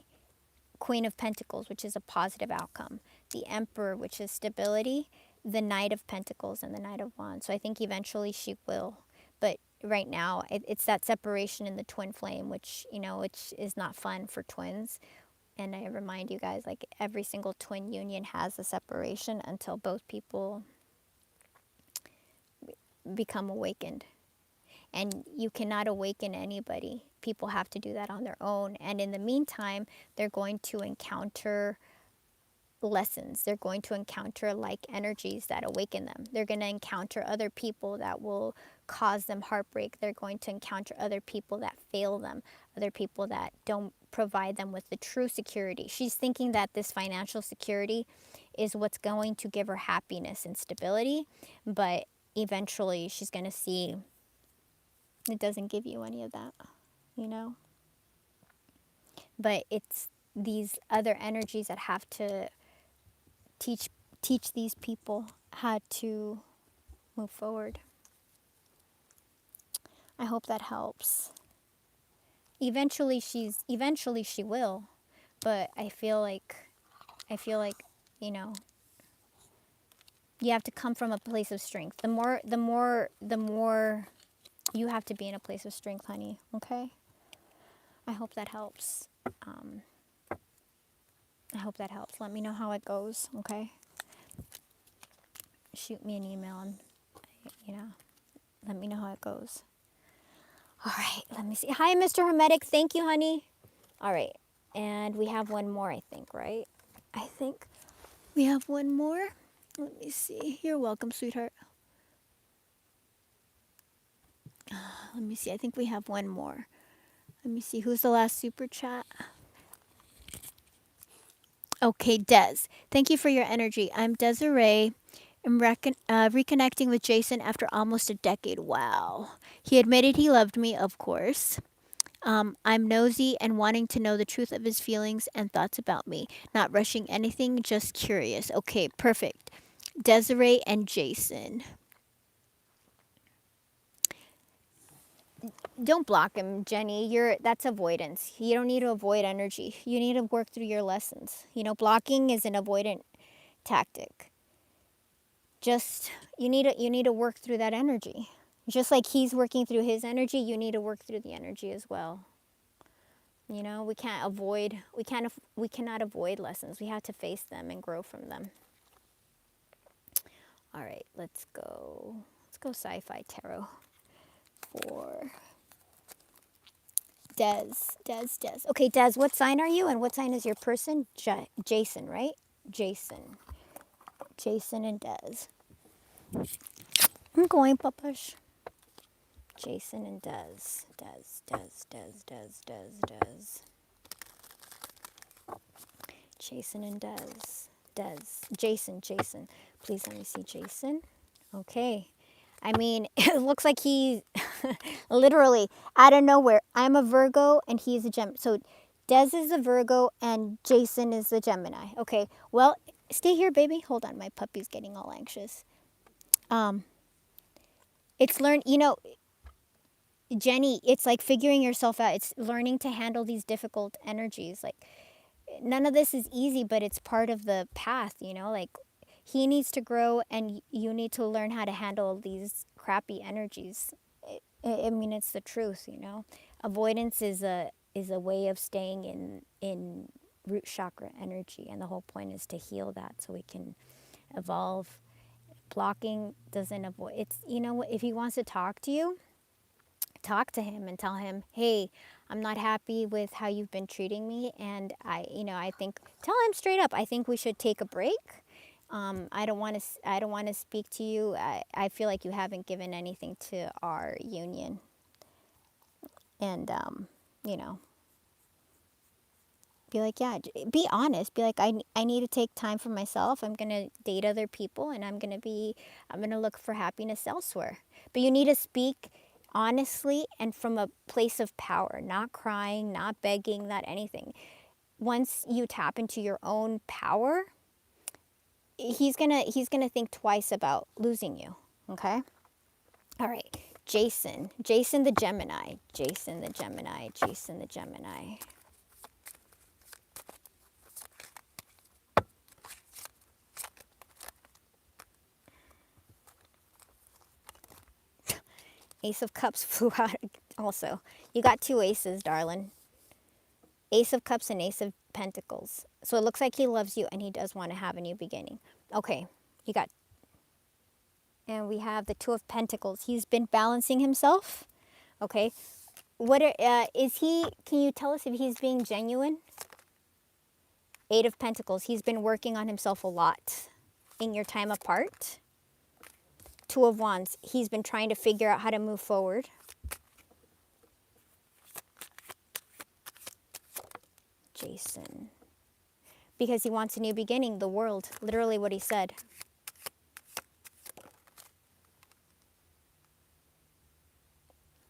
Queen of Pentacles, which is a positive outcome. The Emperor, which is stability. The Knight of Pentacles and the Knight of Wands. So I think eventually she will. But right now, it's that separation in the twin flame, which, which is not fun for twins. And I remind you guys, like, every single twin union has a separation until both people become awakened. And you cannot awaken anybody. People have to do that on their own. And in the meantime, they're going to encounter lessons. They're going to encounter like energies that awaken them. They're going to encounter other people that will cause them heartbreak. They're going to encounter other people that fail them, other people that don't provide them with the true security. She's thinking that this financial security is what's going to give her happiness and stability, but eventually she's going to see it doesn't give you any of that, But it's these other energies that have to teach these people how to move forward. I hope that helps. Eventually she will, but I feel like, you have to come from a place of strength. The more you have to be in a place of strength, honey, okay? I hope that helps. Let me know how it goes, okay? Shoot me an email and, let me know how it goes. All right, let me see. Hi, Mr. Hermetic. Thank you, honey. All right, and we have one more, I think, right? I think we have one more. Let me see. You're welcome, sweetheart. Let me see. I think we have one more. Let me see. Who's the last super chat? Okay, Des. Thank you for your energy. I'm Desiree. I'm reconnecting with Jason after almost a decade. Wow. He admitted he loved me, of course. I'm nosy and wanting to know the truth of his feelings and thoughts about me. Not rushing anything, just curious. Okay, perfect. Desiree and Jason. Don't block him, Jenny. That's avoidance. You don't need to avoid energy. You need to work through your lessons. Blocking is an avoidant tactic. Just you need to work through that energy. Just like he's working through his energy, you need to work through the energy as well. We cannot avoid lessons. We have to face them and grow from them. All right, let's go Sci-Fi Tarot for Des. Okay, Des, what sign are you and what sign is your person? Jason, right? Jason and Des. I'm going, Papash. Jason and Des. Jason and Des. Jason. Please let me see Jason. Okay. I mean, it looks like he Literally, out of nowhere. I'm a Virgo and he's a Gemini. So Des is a Virgo and Jason is the Gemini. Okay, well, stay here, baby. Hold on, my puppy's getting all anxious. It's Jenny, it's like figuring yourself out. It's learning to handle these difficult energies. Like, none of this is easy, but it's part of the path, Like, he needs to grow and you need to learn how to handle these crappy energies. I mean, it's the truth. Avoidance is a way of staying in root chakra energy, and the whole point is to heal that so we can evolve. Blocking doesn't avoid. It's if he wants to talk to you, talk to him and tell him, hey, I'm not happy with how you've been treating me, and I think, tell him straight up, I think we should take a break. I don't want to speak to you. I feel like you haven't given anything to our union, and be like, yeah, be honest. Be like, I need to take time for myself. I'm gonna date other people, and I'm gonna look for happiness elsewhere. But you need to speak honestly and from a place of power, not crying, not begging, not anything. Once you tap into your own power, he's gonna think twice about losing you. Okay? All right. Jason the Gemini. Jason the Gemini. Jason the Gemini. Ace of Cups flew out also. You got two aces, darling. Ace of Cups and Ace of Pentacles. So it looks like he loves you and he does want to have a new beginning. Okay, you got... And we have the Two of Pentacles. He's been balancing himself. Okay. Is he... Can you tell us if he's being genuine? Eight of Pentacles. He's been working on himself a lot in your time apart. Two of Wands. He's been trying to figure out how to move forward. Jason. Because he wants a new beginning, the world. Literally what he said.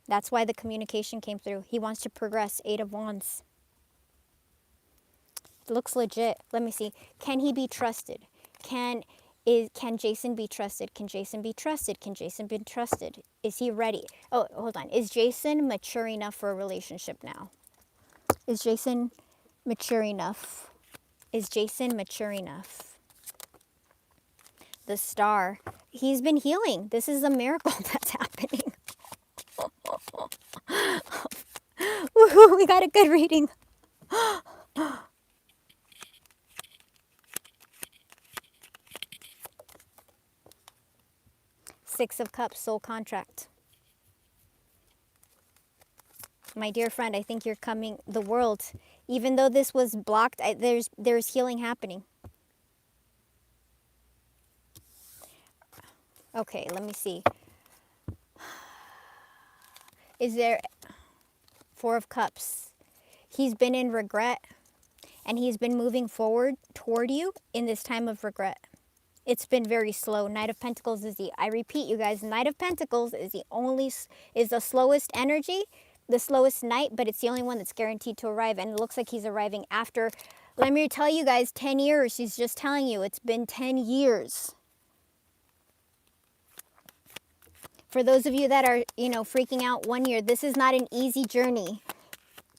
That's why the communication came through. He wants to progress. Eight of Wands. It looks legit. Let me see. Can he be trusted? Can Jason be trusted? Can Jason be trusted? Can Jason be trusted? Is he ready? Oh, hold on. Is Jason mature enough for a relationship now? Is Jason mature enough? Is Jason mature enough? The Star. He's been healing. This is a miracle that's happening. Woohoo, we got a good reading. Six of Cups, soul contract. My dear friend, I think you're coming, the world, even though this was blocked, there's healing happening. Okay, let me see. Is there... Four of Cups. He's been in regret, and he's been moving forward toward you in this time of regret. It's been very slow. Knight of Pentacles is I repeat, you guys, Knight of Pentacles is the slowest energy, the slowest knight, but it's the only one that's guaranteed to arrive, and it looks like he's arriving after, let me tell you guys, 10 years. He's just telling you, it's been 10 years. For those of you that are, freaking out 1 year, this is not an easy journey.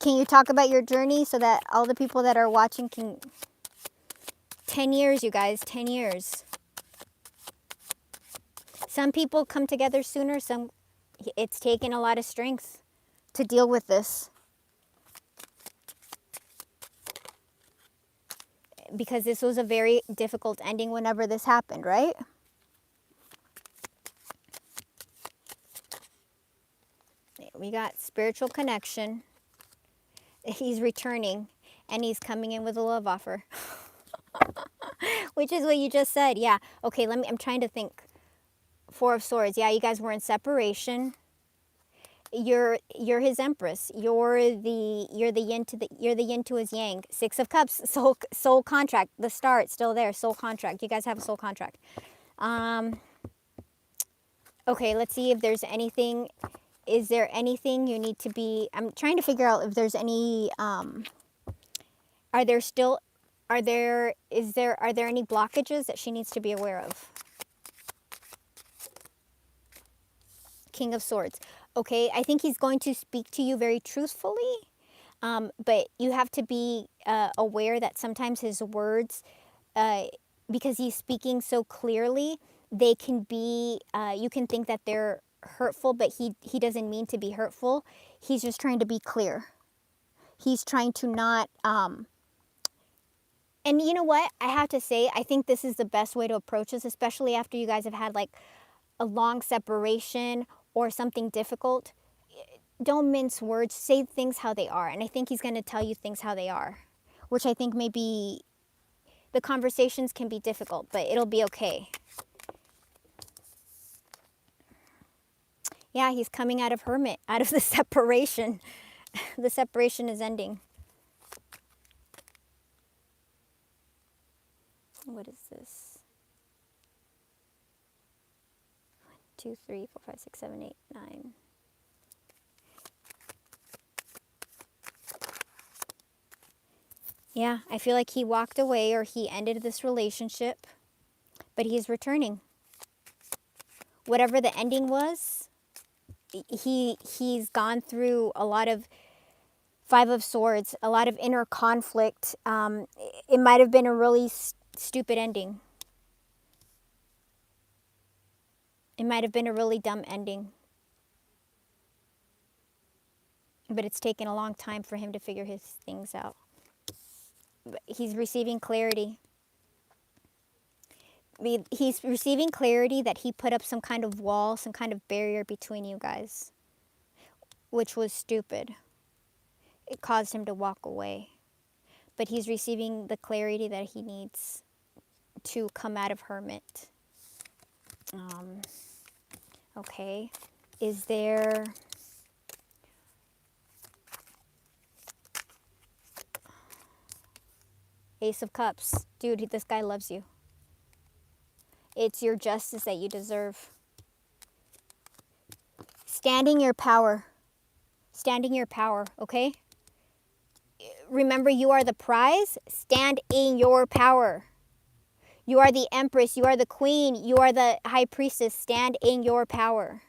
Can you talk about your journey so that all the people that are watching can... 10 years, you guys, 10 years. Some people come together sooner. It's taken a lot of strength to deal with this. Because this was a very difficult ending whenever this happened, right? We got spiritual connection. He's returning, and he's coming in with a love offer. Which is what you just said. Yeah. Okay, I'm trying to think. Four of Swords. Yeah, you guys were in separation. You're his Empress. You're the yin to his yang. Six of Cups. Soul contract. The Star, it's still there. Soul contract. You guys have a soul contract. Okay, let's see if there's anything is there anything you need to be, I'm trying to figure out if there's any, are there still, are there any blockages that she needs to be aware of? King of Swords. Okay, I think he's going to speak to you very truthfully, but you have to be aware that sometimes his words, because he's speaking so clearly, they can be, you can think that they're hurtful, but he doesn't mean to be hurtful. He's just trying to be clear. He's trying to not, and you know what? I have to say, I think this is the best way to approach this, especially after you guys have had like a long separation or something difficult. Don't mince words. Say things how they are. And I think he's going to tell you things how they are, which I think maybe the conversations can be difficult, but it'll be okay. Yeah, he's coming out of Hermit, out of the separation. The separation is ending. What is this? 1, 2, 3, 4, 5, 6, 7, 8, 9. Yeah, I feel like he walked away or he ended this relationship, but he's returning. Whatever the ending was, he's gone through a lot of Five of Swords, a lot of inner conflict. It might have been a really stupid ending. It might have been a really dumb ending. But it's taken a long time for him to figure his things out. But he's receiving clarity. He's receiving clarity that he put up some kind of wall, some kind of barrier between you guys, which was stupid. It caused him to walk away. But he's receiving the clarity that he needs to come out of Hermit. Okay. Is there... Ace of Cups. Dude, this guy loves you. It's your justice that you deserve. Standing your power. Standing your power, okay? Remember, you are the prize. Stand in your power. You are the empress. You are the queen. You are the high priestess. Stand in your power.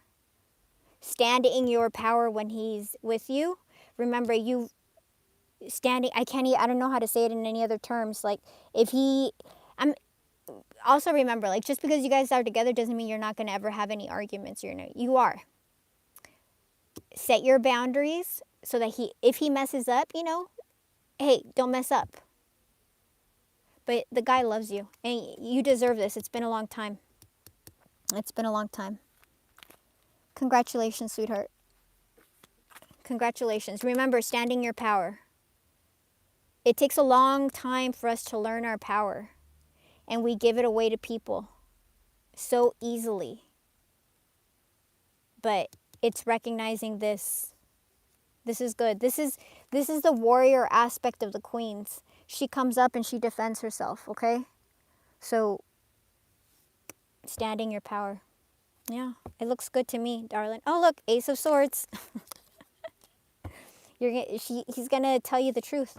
Stand in your power when he's with you. Remember, you standing, I don't know how to say it in any other terms. Like, if he, also remember, like, just because you guys are together doesn't mean you're not going to ever have any arguments. You are. Set your boundaries so that if he messes up, hey, don't mess up. But the guy loves you, and you deserve this. It's been a long time. It's been a long time. Congratulations, sweetheart. Congratulations. Remember, standing your power. It takes a long time for us to learn our power, and we give it away to people so easily. But it's recognizing this. This is good. This is the warrior aspect of the queens. She comes up and she defends herself, okay? So, standing your power. Yeah, it looks good to me, darling. Oh, look, Ace of Swords. He's going to tell you the truth.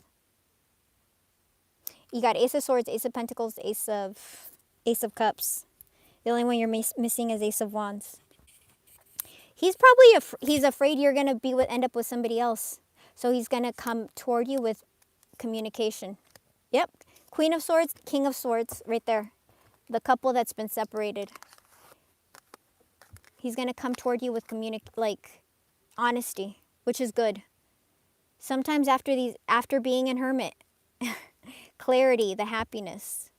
You got Ace of Swords, Ace of Pentacles, Ace of Cups. The only one you're missing is Ace of Wands. He's probably he's afraid you're going to end up with somebody else. So he's going to come toward you with communication. Yep. Queen of Swords, King of Swords, right there. The couple that's been separated. He's going to come toward you with honesty, which is good. Sometimes after being in Hermit, clarity, the happiness.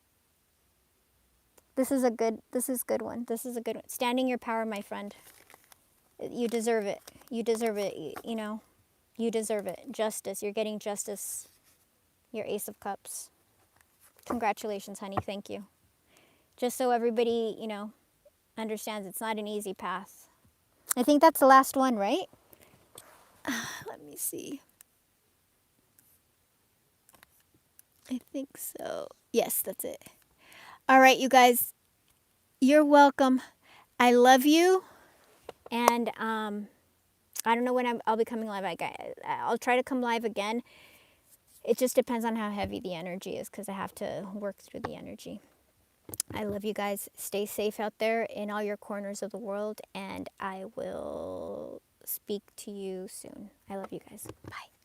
This is good one. This is a good one. Standing your power, my friend. You deserve it. You deserve it, You deserve it. Justice. You're getting justice. Your Ace of Cups. Congratulations, honey. Thank you. Just so everybody, understands, it's not an easy path. I think that's the last one, right? Let me see. I think so. Yes, that's it. All right, you guys. You're welcome. I love you. And I don't know when I'll be coming live. I'll try to come live again. It just depends on how heavy the energy is because I have to work through the energy. I love you guys. Stay safe out there in all your corners of the world, and I will speak to you soon. I love you guys. Bye.